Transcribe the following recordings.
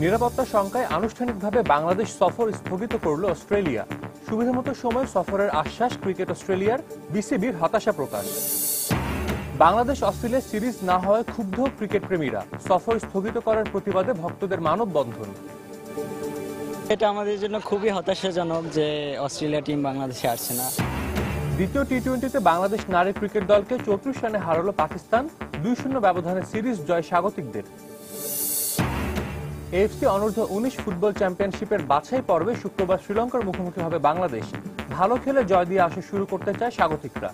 নিরাপত্তা শঙ্কায় আনুষ্ঠানিকভাবে বাংলাদেশ সফর স্থগিত করল অস্ট্রেলিয়া। সুবিধামতো সময় সফরের আশ্বাস ক্রিকেট অস্ট্রেলিয়ার, বিসিবির হতাশা প্রকাশ। বাংলাদেশ অস্ট্রেলিয়া সিরিজ না হওয়ায় ক্ষুব্ধ ক্রিকেট প্রেমীরা, সফর স্থগিত করার প্রতিবাদে ভক্তদের মানববন্ধন। এটা আমাদের জন্য খুবই হতাশাজনক যে অস্ট্রেলিয়া টিম বাংলাদেশে আসছে না। দ্বিতীয় টি-20তে বাংলাদেশ নারী ক্রিকেট দলকে 34 রানে হারালো পাকিস্তান, 2-0 ব্যবধানে সিরিজ জয় স্বাগতিকদের। এএফসি অনূর্ধ্ব 19 ফুটবল চ্যাম্পিয়নশিপের বাছাই পর্বে শুক্রবার শ্রীলঙ্কার মুখোমুখি হবে বাংলাদেশ। ভালো খেলে জয় দিয়ে আসা শুরু করতে চায় স্বাগতিকরা।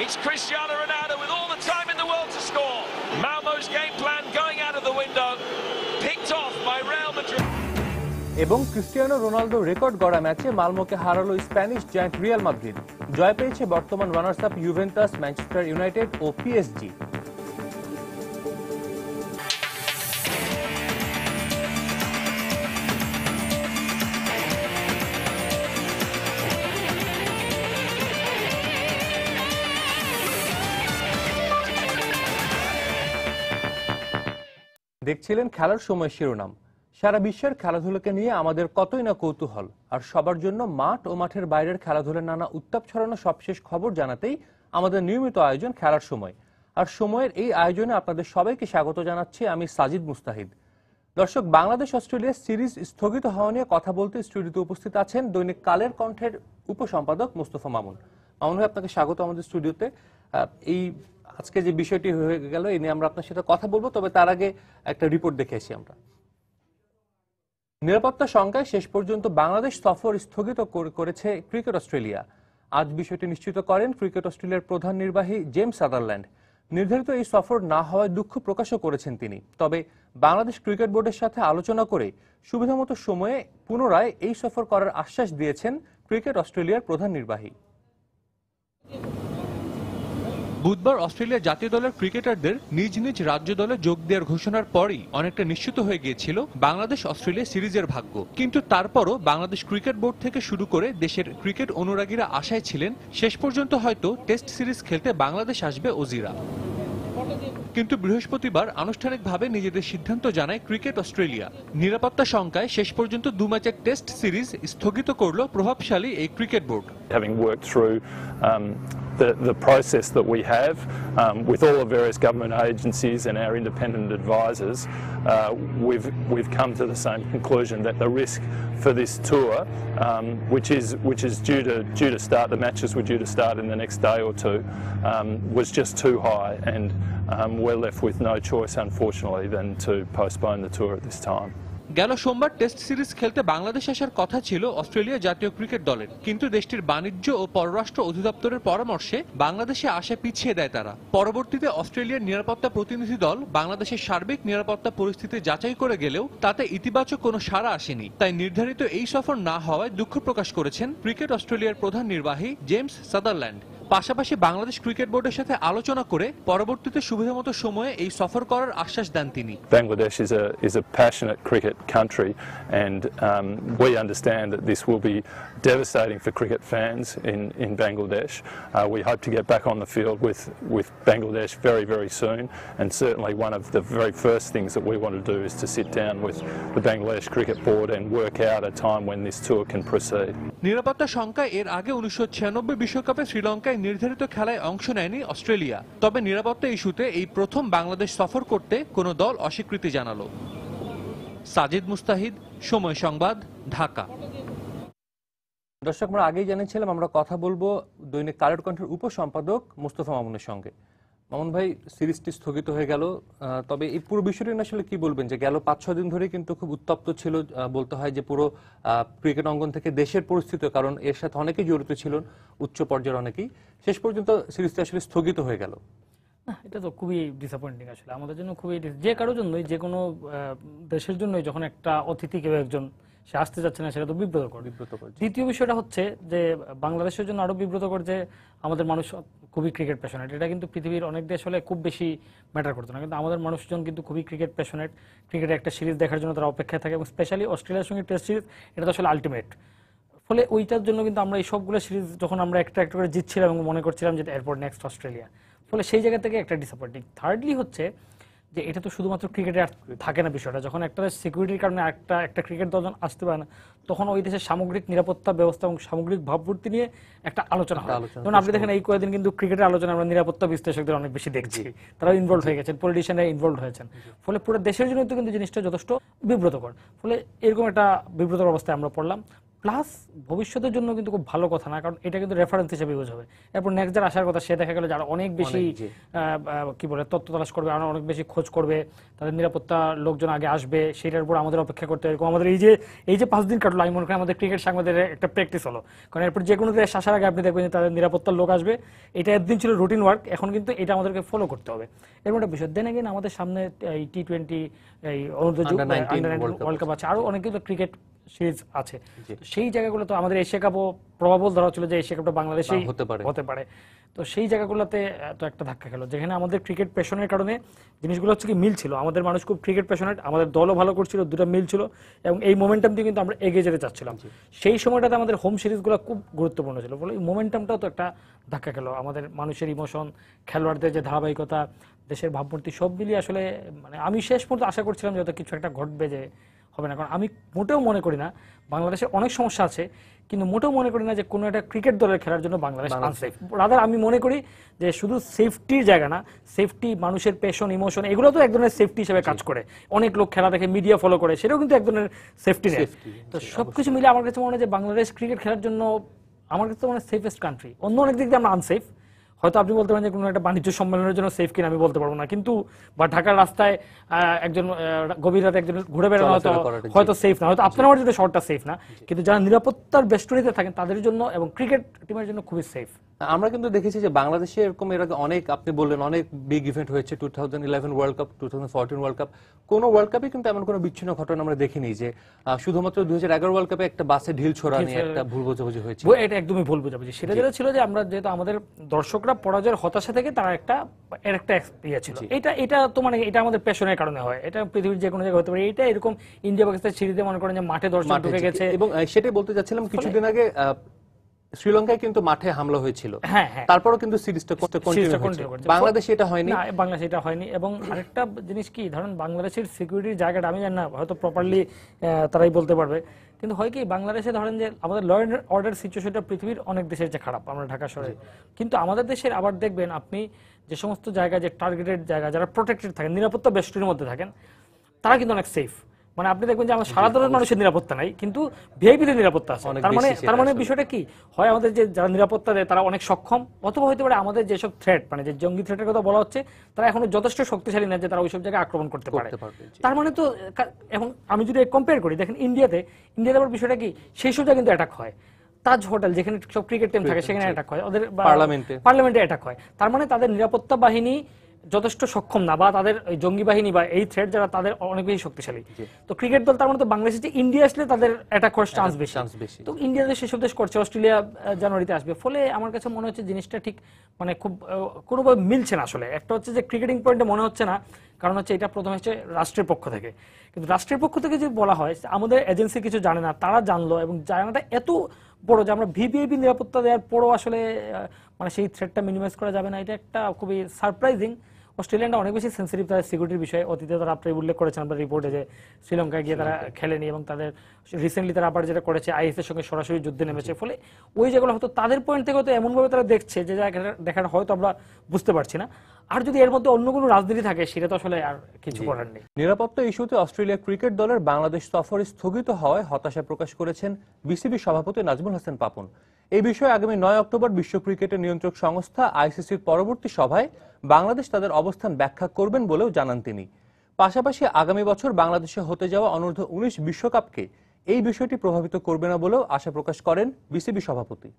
It's Cristiano Ronaldo with all the time in the world to score. Malmo's game plan going out of the window, picked off by Real Madrid. এবং ক্রিস্টিয়ানো রোনালদো রেকর্ড গড়া ম্যাচে মালমোকে হারালো স্প্যানিশ জায়ান্ট রিয়াল মাদ্রিদ। জয় পেয়েছে বর্তমান runners up Juventus, Manchester United ও PSG. দেখছিলেন খেলার সময় শিরোনাম। সারা বিশ্বের খেলাধুলাকে নিয়ে আমাদের কতই না কৌতূহল, আর সবার জন্য মাঠ ও মাঠের বাইরের খেলাধুলার নানা উত্তাপ ছড়ানো সবশেষ খবর জানাতেই আমাদের নিয়মিত আয়োজন খেলার সময়। আর সময়ের এই আয়োজনে আপনাদের সবাইকে স্বাগত জানাচ্ছি আমি সাজিদ মুস্তাহিদ। দর্শক, বাংলাদেশ অস্ট্রেলিয়া সিরিজ স্থগিত হওয়া নিয়ে কথা বলতে স্টুডিওতে উপস্থিত আছেন দৈনিক কালের কণ্ঠের উপসম্পাদক মোস্তফা মামুন। মামুন ভাই, আপনাকে স্বাগত আমাদের স্টুডিওতে। এই আজকে যে বিষয়টি হয়ে গেল এই নিয়ে আমরা আপনার সাথে কথা বলবো, তবে তার আগে একটা রিপোর্ট দেখে আসি আমরা। নিরাপত্তা শঙ্কায় শেষ পর্যন্ত বাংলাদেশ সফর স্থগিত করেছে ক্রিকেট অস্ট্রেলিয়া। আজ বিষয়টি নিশ্চিত করেন ক্রিকেট অস্ট্রেলিয়ার প্রধান নির্বাহী জেমস সাদারল্যান্ড। নির্ধারিত এই সফর না হওয়ায় দুঃখ প্রকাশও করেছেন তিনি। তবে বাংলাদেশ ক্রিকেট বোর্ডের সাথে আলোচনা করে সুবিধামতো সময়ে পুনরায় এই সফর করার আশ্বাস দিয়েছেন ক্রিকেট অস্ট্রেলিয়ার প্রধান নির্বাহী। বুধবার অস্ট্রেলিয়া জাতীয় দলের ক্রিকেটারদের নিজ নিজ রাজ্য দলে যোগ দেওয়ার ঘোষণার পরই অনেকটা নিশ্চিত হয়ে গিয়েছিল বাংলাদেশ অস্ট্রেলিয়া সিরিজের ভাগ্য। কিন্তু তারপরও বাংলাদেশ ক্রিকেট বোর্ড থেকে শুরু করে দেশের ক্রিকেট অনুরাগীরা আশায় ছিলেন শেষ পর্যন্ত হয়তো টেস্ট সিরিজ খেলতে বাংলাদেশ আসবে অজিরা। কিন্তু বৃহস্পতিবার আনুষ্ঠানিকভাবে নিজেদের সিদ্ধান্ত জানায় ক্রিকেট অস্ট্রেলিয়া। নিরাপত্তা শঙ্কায় শেষ পর্যন্ত 2 ম্যাচের টেস্ট সিরিজ স্থগিত করল প্রভাবশালী এই cricket board. Having worked through the process that we have with all the various government agencies and our independent advisors, we've come to the same conclusion that the risk for this tour, which is due to start, the matches were due to start in the next day or two, was just too high, and we're left with no choice, unfortunately, than to postpone the tour at this time. গেল সোমবার test series খেলতে বাংলাদেশ আসার কথা ছিল Australia জাতীয় cricket দলের, কিন্তু দেশটির বাণিজ্য ও পররাষ্ট্র অধিদপ্তরের পরামর্শে বাংলাদেশে আসা পিছিয়ে দেয় তারা। পরবর্তীতে অস্ট্রেলিয়ার নিরাপত্তা প্রতিনিধি দল বাংলাদেশের সার্বিক নিরাপত্তা পরিস্থিতি যাচাই করে গেলেও তাতে ইতিবাচক কোনো সাড়া আসেনি। তাই নির্ধারিত এই সফর না হওয়ায় দুঃখ প্রকাশ করেছেন ক্রিকেট অস্ট্রেলিয়ার প্রধান নির্বাহী জেমস সাদারল্যান্ড। পাশাপাশি বাংলাদেশ ক্রিকেট বোর্ডের সাথে আলোচনা করে পরবর্তীতে সুবিধামতো সময়ে এই সফর করার আশ্বাস দেন তিনি। Bangladesh is a passionate cricket country, and we understand that this will be devastating for cricket fans in Bangladesh. We hope to get back on the field with Bangladesh very, very soon, and certainly one of the very first things that we want to do is to sit down with the Bangladesh Cricket Board and work out a time when this tour can proceed. নিরাপত্তা শঙ্কায় এর আগে 1996 বিশ্বকাপে শ্রীলঙ্কায় নির্ধারিত খেলায় অংশ নেয়নি অস্ট্রেলিয়া। তবে নিরাপত্তা ইস্যুতে এই প্রথম বাংলাদেশ সফর করতে কোনো দল অস্বীকৃতি জানালো। সাজিদ মুস্তাহিদ, সময় সংবাদ, ঢাকা। দর্শক, আমরা আগেই জানিয়েছিলাম আমরা কথা বলবো দৈনিক কালের কণ্ঠের উপসম্পাদক মোস্তফা মামুনের সঙ্গে। মামুন ভাই, সিরিজটি স্থগিত হয়ে গেল, তবে এই পুরো বিষয়টি আসলে কি বলবেন যে গেল 5-6 দিন ধরে কিন্তু খুব উত্তপ্ত ছিল, বলতে হয় যে পুরো ক্রিকেট অঙ্গন থেকে দেশের পরিস্থিতি, কারণ এর সাথে অনেকেই জড়িত ছিলেন, উচ্চ পর্যায়ের অনেকেই। শেষ পর্যন্ত সিরিজটি আসলে স্থগিত হয়ে গেল। এটা তো খুবই ডিসঅ্যাপয়েন্টিং আসলে আমাদের জন্য, খুবই যে কারোর জন্যই, যে কোনো দেশের জন্যই যখন একটা অতিথি কেউ একজন সে আসতে যাচ্ছে না, সেটা তো বিব্রতকর। দ্বিতীয় বিষয়টা হচ্ছে যে বাংলাদেশের জন্য আরো বিব্রতকর যে আমাদের মানুষ খুবই ক্রিকেট প্যাশনেট। এটা কিন্তু পৃথিবীর অনেক দেশ হলে খুব বেশি ম্যাটার করতো না, কিন্তু আমাদের মানুষজন কিন্তু খুবই ক্রিকেট প্যাশনেট। ক্রিকেটের একটা সিরিজ দেখার জন্য তারা অপেক্ষায় থাকে, এবং স্পেশালি অস্ট্রেলিয়ার সঙ্গে টেস্ট সিরিজ, এটা তো আসলে আলটিমেট। ফলে ওইটার জন্য কিন্তু আমরা এই সবগুলো সিরিজ যখন আমরা একটা একটা করে জিতছিলাম এবং মনে করছিলাম যে এরপর নেক্সট অস্ট্রেলিয়া, ফলে সেই জায়গা থেকে একটা ডিসঅ্যাপয়েন্টিং। থার্ডলি হচ্ছে যে এটা তো শুধুমাত্র ক্রিকেটে আর থাকে না বিষয়টা, যখন একটা সিকিউরিটির কারণে একটা ক্রিকেট দল আসতে পারে না, তখন ওই দেশের সামগ্রিক নিরাপত্তা ব্যবস্থা এবং সামগ্রিক ভাবমূর্তি নিয়ে একটা আলোচনা হয়। যেমন আপনি দেখেন এই কয়েকদিন কিন্তু ক্রিকেটের আলোচনা আমরা নিরাপত্তা বিশ্লেষকদের অনেক বেশি দেখছি, তারা ইনভলভ হয়ে গেছেন, পলিটিশিয়ানরা ইনভলভ হয়েছেন, ফলে পুরো দেশের জন্য কিন্তু জিনিসটা যথেষ্ট বিব্রতকর। ফলে এরকম একটা বিব্রতকর অবস্থায় আমরা পড়লাম। প্লাস ভবিষ্যতের জন্য কিন্তু খুব ভালো কথা না, কারণ এটা কিন্তু রেফারেন্স হিসেবে ইউজ হবে। এরপর নেক্সট যারা আসার কথা সে দেখা গেল যারা অনেক বেশি কি বলে তথ্য তালাশ করবে, আর অনেক বেশি খোঁজ করবে, তাদের নিরাপত্তা লোকজন আগে আসবে, সেটার উপর আমাদের অপেক্ষা করতে হবে। এরকম আমাদের এই যে 5 দিন কাটলো, আমি মনে করি আমাদের ক্রিকেট সাংবাদিকের একটা প্র্যাকটিস হলো, কারণ এরপর যে কোনো দেশ আসার আগে আপনি দেখবেন যে তাদের নিরাপত্তার লোক আসবে। এটা একদিন ছিল রুটিন ওয়ার্ক, এখন কিন্তু এটা আমাদেরকে ফলো করতে হবে। এরকম একটা বিষয়। দেন এগেইন আমাদের সামনে এই T20 এই Under-19 ওয়ার্ল্ড কাপ আছে, আরো অনেক কিন্তু ক্রিকেট সিরিজ আছে। সেই জায়গাগুলো তো আমাদের এশিয়া কাপও প্রবাবল ধরা ছিল যে এশিয়া কাপটা বাংলাদেশেই হতে পারে। তো সেই জায়গাগুলোতে তো একটা ধাক্কা খেলো, যেখানে আমাদের ক্রিকেট প্যাশনের কারণে জিনিসগুলো হচ্ছে কি মিল ছিল, আমাদের মানুষ খুব ক্রিকেট প্যাশনেট, আমাদের দলও ভালো করছিল, দুটো মিল ছিল, এবং এই মোমেন্টাম দিয়ে কিন্তু আমরা এগিয়ে যেতে চাচ্ছিলাম। সেই সময়টাতে আমাদের হোম সিরিজগুলো খুব গুরুত্বপূর্ণ ছিল, বলে এই মোমেন্টামটাও তো একটা ধাক্কা খেলো। আমাদের মানুষের ইমোশন, খেলোয়াড়দের যে ধারাবাহিকতা, দেশের ভাবমূর্তি সব মিলিয়ে আসলে মানে আমি শেষ পর্যন্ত আশা করছিলাম যে হয়তো কিছু একটা ঘটবে, যে হবে না। কারণ আমি মোটেও মনে করি না, বাংলাদেশের অনেক সমস্যা আছে, কিন্তু মোটেও মনে করি না যে কোনো একটা ক্রিকেট দলের খেলার জন্য বাংলাদেশ আনসেফ। রাদার আমি মনে করি যে শুধু সেফটির জায়গা না, সেফটি, মানুষের প্যাশন, ইমোশন, এগুলো তো এক ধরনের সেফটি হিসেবে কাজ করে। অনেক লোক খেলা দেখে, মিডিয়া ফলো করে, সেটাও কিন্তু এক ধরনের সেফটি নেই। তো সবকিছু মিলে আমার কাছে মনে হয় যে বাংলাদেশ ক্রিকেট খেলার জন্য আমার কাছে মানে সেফেস্ট কান্ট্রি। অন্য অনেক দিক দিয়ে আমরা আনসেফ। হয়তো আপনি বলতে পারেন যে কোনো একটা বাণিজ্য সম্মেলনের জন্য সেফ কিনা আমি বলতে পারবো না, কিন্তু বা ঢাকার রাস্তায় একজন গভীর রাতে একজন ঘুরে বেড়ানো হয়তো সেফ না, হয়তো আপনার আমার জন্য শহরটা সেফ না, কিন্তু যারা নিরাপত্তার বেষ্টনীতে থাকেন তাদের জন্য এবং ক্রিকেট টিমের জন্য খুবই সেফ। আমরা কিন্তু দেখেছি যে বাংলাদেশে এরকম এর আগে অনেক, আপনি বললেন অনেক বিগ ইভেন্ট হয়েছে, 2011 ওয়ার্ল্ড কাপ, 2014 ওয়ার্ল্ড কাপ, কোন ওয়ার্ল্ড কাপে কিন্তু এমন কোনো বিচ্ছিন্ন ঘটনা আমরা দেখিনি যে শুধুমাত্র 2011 ওয়ার্ল্ড কাপে একটা বাসে ঢিল ছোড়া নিয়ে একটা ভুল বোঝাবুঝি হয়েছে। এটা একদমই ভুল বোঝাবুঝি। সেটা যেটা ছিল যে আমরা যেহেতু আমাদের দর্শকরা পরাজয়ের হতাশা থেকে তারা একটা ইয়ে ছিল, এটা তো মানে এটা আমাদের প্যাশনের কারণে হয়, এটা পৃথিবীর যে কোনো জায়গায় হতে পারে। এটা এরকম ইন্ডিয়া পাকিস্তান সিরিজে মনে করেন যে মাঠে দর্শক ঢুকে গেছে, এবং সেটাই বলতে যাচ্ছিলাম, কিছুদিন আগে শ্রীলঙ্কায় কিন্তু মাঠে হামলা হয়েছিল, তারপরও কিন্তু সিরিজটা কন্টিনিউ করছে। বাংলাদেশে এটা হয়নি, না বাংলাদেশে এটা হয়নি। এবং আরেকটা জিনিস কি, ধরেন বাংলাদেশের সিকিউরিটির জায়গাটা আমি জানি না, হয়তো প্রপারলি তারাই বলতে পারবে, কিন্তু হয় কি বাংলাদেশে ধরেন যে আমাদের ল অ্যান্ড অর্ডার সিচুয়েশনটা পৃথিবীর অনেক দেশের যে খারাপ, আমরা ঢাকা শহরে, কিন্তু আমাদের দেশের আবার দেখবেন আপনি যে সমস্ত জায়গা, যে টার্গেটেড জায়গা, যারা প্রোটেক্টেড থাকেন, নিরাপত্তা বেষ্টনীর মধ্যে থাকেন, তারা কিন্তু অনেক সেফ। মানে আপনি দেখবেন যে আমার সারা ধরনের মানুষের নিরাপত্তা নাই, কিন্তু ভিআইপিদের নিরাপত্তা আছে। তার মানে বিষয়টা কি হয়, আমাদের যে যারা নিরাপত্তা দেয় তারা অনেক সক্ষম, অথবা হতে পারে আমাদের যেসব থ্রেট, মানে যে জঙ্গি থ্রেটের কথা বলা হচ্ছে, তারা এখনো যথেষ্ট শক্তিশালী না যে তারা ওইসব জায়গায় আক্রমণ করতে পারে। তার মানে তো এখন আমি যদি কম্পেয়ার করি, দেখেন ইন্ডিয়াতে আবার বিষয়টা কি, সেই সব জায়গায় কিন্তু অ্যাটাক হয়। তাজ হোটেল যেখানে সব ক্রিকেট টিম থাকে সেখানে অ্যাটাক হয়, ওদের পার্লামেন্টে অ্যাটাক হয়। তার মানে তাদের নিরাপত্তা বাহিনী যথেষ্ট সক্ষম না, বা তাদের জঙ্গি বাহিনী বা এই থ্রেট যারা তাদের অনেক বেশি শক্তিশালী। তো ক্রিকেট দল তার মানে তো বাংলাদেশে যে ইন্ডিয়া আসলে তাদের অ্যাটাক করার চান্স বেশি, তো ইন্ডিয়াতে সেসব দেশ করছে, অস্ট্রেলিয়া জানুয়ারিতে আসবে। ফলে আমার কাছে মনে হচ্ছে জিনিসটা ঠিক মানে খুব কোনোভাবে মিলছে না আসলে। একটা হচ্ছে যে ক্রিকেটিং পয়েন্টে মনে হচ্ছে না, কারণ হচ্ছে এটা প্রথমে হচ্ছে রাষ্ট্রের পক্ষ থেকে, কিন্তু রাষ্ট্রের পক্ষ থেকে যদি বলা হয় আমাদের এজেন্সি কিছু জানে না, তারা জানলো, এবং জানাটা এত বড় যে আমরা ভিভিআইপি নিরাপত্তা দেওয়ার পরও আসলে মানে সেই থ্রেটটা মিনিমাইজ করা যাবে না, এটা একটা খুবই সারপ্রাইজিং। অস্ট্রেলিয়ানরা অনেক বেশি সেন্সিটিভ তাদের সিকিউরিটির বিষয়ে। অতীতে তারা আপনি উল্লেখ করেছেন আপনার রিপোর্টে যে শ্রীলঙ্কায় গিয়ে তারা খেলেনি, এবং তাদের রিসেন্টলি তারা আবার যেটা করেছে আইএস এর সঙ্গে সরাসরি যুদ্ধে নেমেছে। ফলে ওই যেগুলো হয়তো তাদের পয়েন্ট থেকে হয়তো এমনভাবে তারা দেখছে যে দেখাটা হয়তো আমরা বুঝতে পারছি না। আর যদি এর মধ্যে অন্য কোনো রাজনীতি থাকে সেটা তো আসলে আর কিছু করার নেই। নিরাপত্তা ইস্যুতে অস্ট্রেলিয়া ক্রিকেট দলের বাংলাদেশ সফর স্থগিত হওয়ায় হতাশা প্রকাশ করেছেন বিসিবি সভাপতি নাজমুল হাসান পাপন। এই বিষয়ে আগামী 9 অক্টোবর বিশ্ব ক্রিকেটের নিয়ন্ত্রক সংস্থা আইসিসির পরবর্তী সভায় বাংলাদেশ তাদের অবস্থান ব্যাখ্যা করবেন বলেও জানান তিনি। পাশাপাশি আগামী বছর বাংলাদেশে হতে যাওয়া অনূর্ধ্ব 19 বিশ্বকাপকে এই বিষয়টি প্রভাবিত করবে না বলেও আশা প্রকাশ করেন বিসিবি সভাপতি।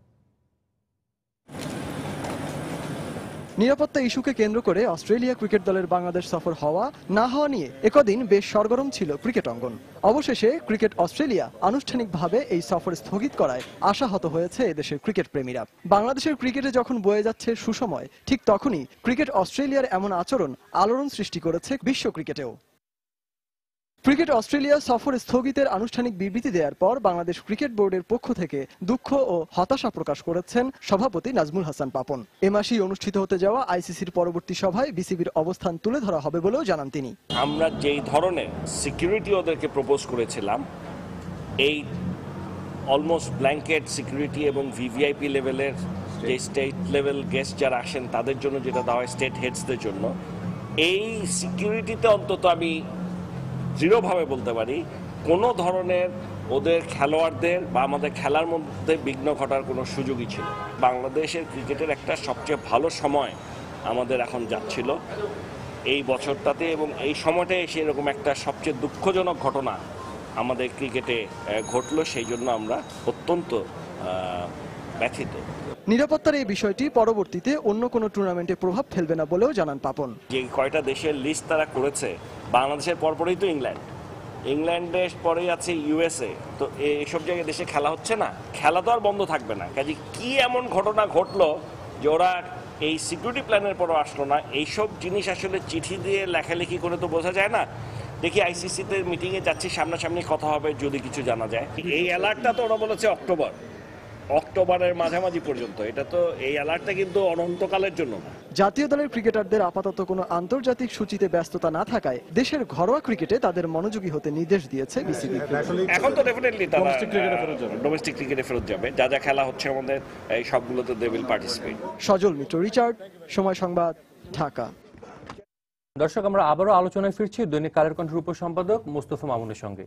নিরাপত্তা ইস্যুকে কেন্দ্র করে অস্ট্রেলিয়া ক্রিকেট দলের বাংলাদেশ সফর হওয়া না হওয়া নিয়ে একদিন বেশ সরগরম ছিল ক্রিকেট অঙ্গন। অবশেষে ক্রিকেট অস্ট্রেলিয়া আনুষ্ঠানিকভাবে এই সফর স্থগিত করায় আশাহত হয়েছে এদেশের ক্রিকেট প্রেমীরা। বাংলাদেশের ক্রিকেটে যখন বয়ে যাচ্ছে সুসময়, ঠিক তখনই ক্রিকেট অস্ট্রেলিয়ার এমন আচরণ আলোড়ন সৃষ্টি করেছে বিশ্ব ক্রিকেটেও। ক্রিকেট অস্ট্রেলিয়া সফর স্থগিতের আনুষ্ঠানিক বিবৃতি দেওয়ার পর বাংলাদেশ ক্রিকেট বোর্ডের পক্ষ থেকে দুঃখ ও হতাশা প্রকাশ করেছেন সভাপতি নাজমুল হাসান পাপন। এ মাসেই অনুষ্ঠিত হতে যাওয়া আইসিসির পরবর্তী সভায় বিসিবির অবস্থান তুলে ধরা হবে বলেও জানান তিনি। আমরা যেই ধরনের সিকিউরিটি ওদেরকে প্রপোজ করেছিলাম, এই অলমোস্ট ব্ল্যাঙ্কেট সিকিউরিটি এবং ভিভিআইপি লেভেলের যে স্টেট লেভেল গেস্ট যারা আসেন তাদের জন্য যেটা দেওয়া হয় স্টেট হেডসদের জন্য, এই সিকিউরিটিতে অন্তত আমি দৃঢ়ভাবে বলতে পারি কোনো ধরনের ওদের খেলোয়াড়দের বা আমাদের খেলার মধ্যে বিঘ্ন ঘটার কোনো সুযোগই ছিল। বাংলাদেশের ক্রিকেটের একটা সবচেয়ে ভালো সময় আমাদের এখন যাচ্ছিল এই বছরটাতে, এবং এই সময়টায় এসে এরকম একটা সবচেয়ে দুঃখজনক ঘটনা আমাদের ক্রিকেটে ঘটলো, সেই জন্য আমরা অত্যন্ত ব্যথিত। নিরাপত্তার এই বিষয়টি পরবর্তীতে অন্য কোনো টুর্নামেন্টে প্রভাব ফেলবে না বলেও জানান পাপন। যে কয়টা দেশের লিস্ট তারা করেছে, বাংলাদেশের পরপরই তো ইংল্যান্ডের পরেই আছে ইউএসএ, তো এইসব জায়গায় দেশে খেলা হচ্ছে না, খেলা তো আর বন্ধ থাকবে না। কাজে কি এমন ঘটনা ঘটলো যে ওরা এই সিকিউরিটি প্ল্যানের পরও আসলো না? এইসব জিনিস আসলে চিঠি দিয়ে লেখালেখি করে তো বোঝা যায় না। দেখি আইসিসিতে মিটিংয়ে যাচ্ছি, সামনাসামনি কথা হবে যদি কিছু জানা যায়। এই অ্যালার্টটা তো ওরা বলেছে অক্টোবরের মাঝামাঝি পর্যন্ত, এটা তো এই অ্যালার্টটা কিন্তু অনন্তকালের জন্য না। জাতীয় দলের ক্রিকেটারদের আপাতত কোনো আন্তর্জাতিক সূচিতে ব্যস্ততা না থাকায় দেশের ঘরোয়া ক্রিকেটে তাদের মনোযোগী হতে নির্দেশ দিয়েছে বিসিবি। এখন তো ডেফিনেটলি তারা ডোমেস্টিক ক্রিকেটে ফেরত যাবে, যা যা খেলা হচ্ছে আমাদের এই সবগুলোতে they will participate. Sajal Mitra, Richard, Somoy Sangbad, Dhaka. দর্শক, আমরা আবারও আলোচনায় ফিরছি দৈনিক কালের কণ্ঠের উপসম্পাদক মোস্তফা মামুনের সঙ্গে।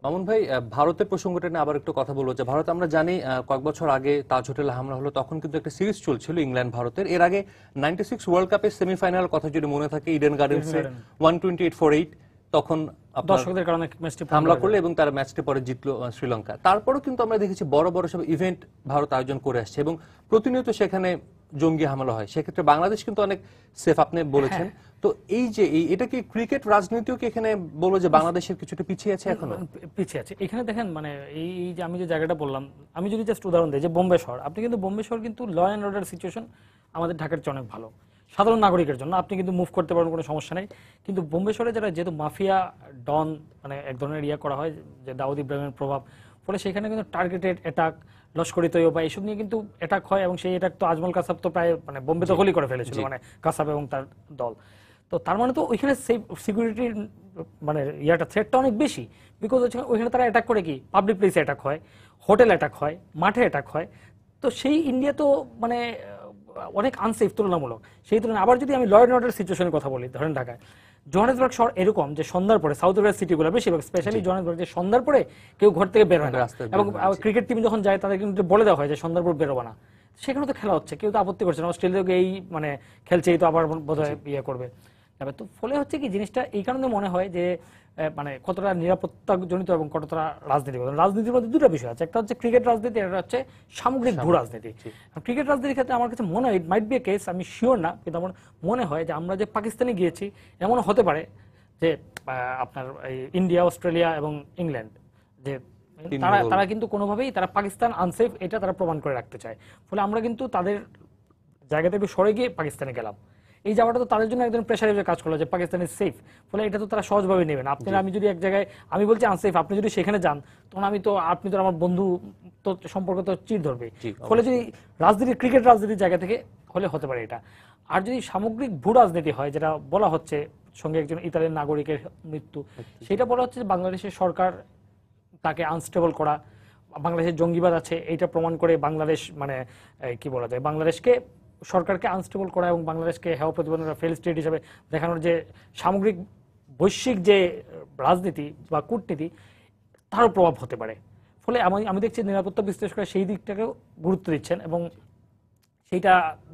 মামুন ভাই, ভারতের প্রসঙ্গটা নিয়ে আবার একটু কথা বলবো। যে ভারত আমরা জানি কয়েক বছর আগে তাজ হোটেলে হামলা হলো, তখন কিন্তু একটা সিরিজ চলছিল ইংল্যান্ড ভারতের। এর আগে 96 ওয়ার্ল্ড কাপের সেমিফাইনাল কথা যদি মনে থাকে, ইডেন গার্ডেন্সে 128-8 তখন দর্শকদের কারণে ম্যাচটি হামলা করলো এবং তারা ম্যাচটি পরে জিতলো শ্রীলঙ্কা। তারপরেও কিন্তু আমরা দেখেছি বড় বড় সব ইভেন্ট ভারত আয়োজন করে আসছে এবং প্রতিনিয়ত সেখানে জঙ্গি হামলা হয়। সেক্ষেত্রে বাংলাদেশ কিন্তু অনেক সেফ, আপনি বলেছেন। তো এই যে এটা কি ক্রিকেট রাজনীতিও কি এখানে বলবো যে বাংলাদেশের কিছুটা পিছিয়ে আছে? এখনো পিছিয়ে আছে। এখানে দেখেন, মানে এই যে আমি যে জায়গাটা বললাম, আমি যদি জাস্ট উদাহরণ দিই যে বোম্বে শহর, আপনি কিন্তু বোম্বে শহর কিন্তু ল অ্যান্ড অর্ডার সিচুয়েশন আমাদের ঢাকার চেয়ে অনেক ভালো সাধারণ নাগরিকের জন্য, আপনি কিন্তু মুভ করতে পারবেন, কোনো সমস্যা নেই। কিন্তু বোম্বে শহরে যারা যেহেতু মাফিয়া ডন, মানে এক ধরনের করা হয় যে দাউদ ইব্রাহিমের প্রভাব, ফলে সেখানে কিন্তু টার্গেটেড অ্যাটাক, লস্করি তৈয়বা এইসব নিয়ে কিন্তু অ্যাটাক হয়। এবং সেই অ্যাটাক তো আজমল কাসাব তো প্রায় মানে বোম্বে দখলই করে ফেলেছিল, মানে কাসাব এবং তার দল। তো তার মানে তো ওইখানে সিকিউরিটির মানে থ্রেটটা অনেক বেশি, বিকজ ওইখানে তারা অ্যাটাক করে কি পাবলিক প্লেসে অ্যাটাক হয়, হোটেল অ্যাটাক হয়, মাঠে অ্যাটাক হয়। তো সেই ইন্ডিয়া তো মানে অনেক আনসেফ তুলনামূলক। সেই তুলনায় আবার যদি আমি ল অ্যান্ড অর্ডার সিচুয়েশনের কথা বলি, ধরেন ঢাকায় জোহানেসবার্গ শহর এরকম যে সন্ধ্যার পরে, সাউথ ওয়েস্ট সিটিগুলো বেশিরভাগ, স্পেশালি জোহানেসবার্গ, যে সন্ধ্যার পরে কেউ ঘর থেকে বের হয় না, এবং ক্রিকেট টিম যখন যায় তাদের কিন্তু বলে দেওয়া হয় যে সন্ধ্যার পর বেরোবা না। সেখানে তো খেলা হচ্ছে, কেউ তো আপত্তি করছে না, অস্ট্রেলিয়াকে এই মানে খেলছে, এই তো আবার বোধহয় করবে। তো ফলে হচ্ছে কি জিনিসটা এই কারণে মনে হয় যে মানে কতটা নিরাপত্তা জনিত এবং কতটা রাজনীতি। রাজনীতির মধ্যে দুটো বিষয় আছে, একটা হচ্ছে ক্রিকেট রাজনীতি, একটা হচ্ছে সামগ্রিক ভূ রাজনীতি। ক্রিকেট রাজনীতির ক্ষেত্রে আমার কাছে মনে হয় ইট মাইট বি এ কেস, আমি শিওর না, কিন্তু আমার মনে হয় যে আমরা যে পাকিস্তানে গিয়েছি, এমন হতে পারে যে আপনার ইন্ডিয়া, অস্ট্রেলিয়া এবং ইংল্যান্ড, যে তারা কিন্তু কোনোভাবেই তারা পাকিস্তান আনসেফ এটা তারা প্রমাণ করে রাখতে চায়। ফলে আমরা কিন্তু তাদের জায়গা থেকে সরে গিয়ে পাকিস্তানে গেলাম। এই যাওয়াটা তো তাদের জন্য একজন প্রেশার হিসেবে কাজ করলো যে পাকিস্তান ইজ সেফ। ফলে এটা তো তারা সহজভাবে নেবে না। আপনি আমি যদি এক জায়গায় আমি বলছি আনসেফ, আপনি যদি সেখানে যান, তখন আপনি তো আমার বন্ধু, তো সম্পর্ক তো চির ধরবে। ফলে যদি রাজনীতি, ক্রিকেট রাজনীতির জায়গা থেকে হলে হতে পারে এটা। আর যদি সামগ্রিক ভূ রাজনীতি হয়, যেটা বলা হচ্ছে সঙ্গে একজন ইতালিয়ান নাগরিকের মৃত্যু, সেটা বলা হচ্ছে যে বাংলাদেশের সরকার তাকে আনস্টেবল করা, বাংলাদেশের জঙ্গিবাদ আছে এইটা প্রমাণ করে বাংলাদেশ মানে কি বলা যায়, বাংলাদেশকে সরকারকে আনস্টেবল করা এবং বাংলাদেশকে হেয় প্রতিবেদন ফেল স্টেট হিসেবে দেখানোর যে সামগ্রিক বৈশ্বিক যে রাজনীতি বা কূটনীতি, তারও প্রভাব হতে পারে। ফলে আমি দেখছি নিরাপত্তা বিশ্লেষকরা সেই দিকটাকেও গুরুত্ব দিচ্ছেন এবং সেইটা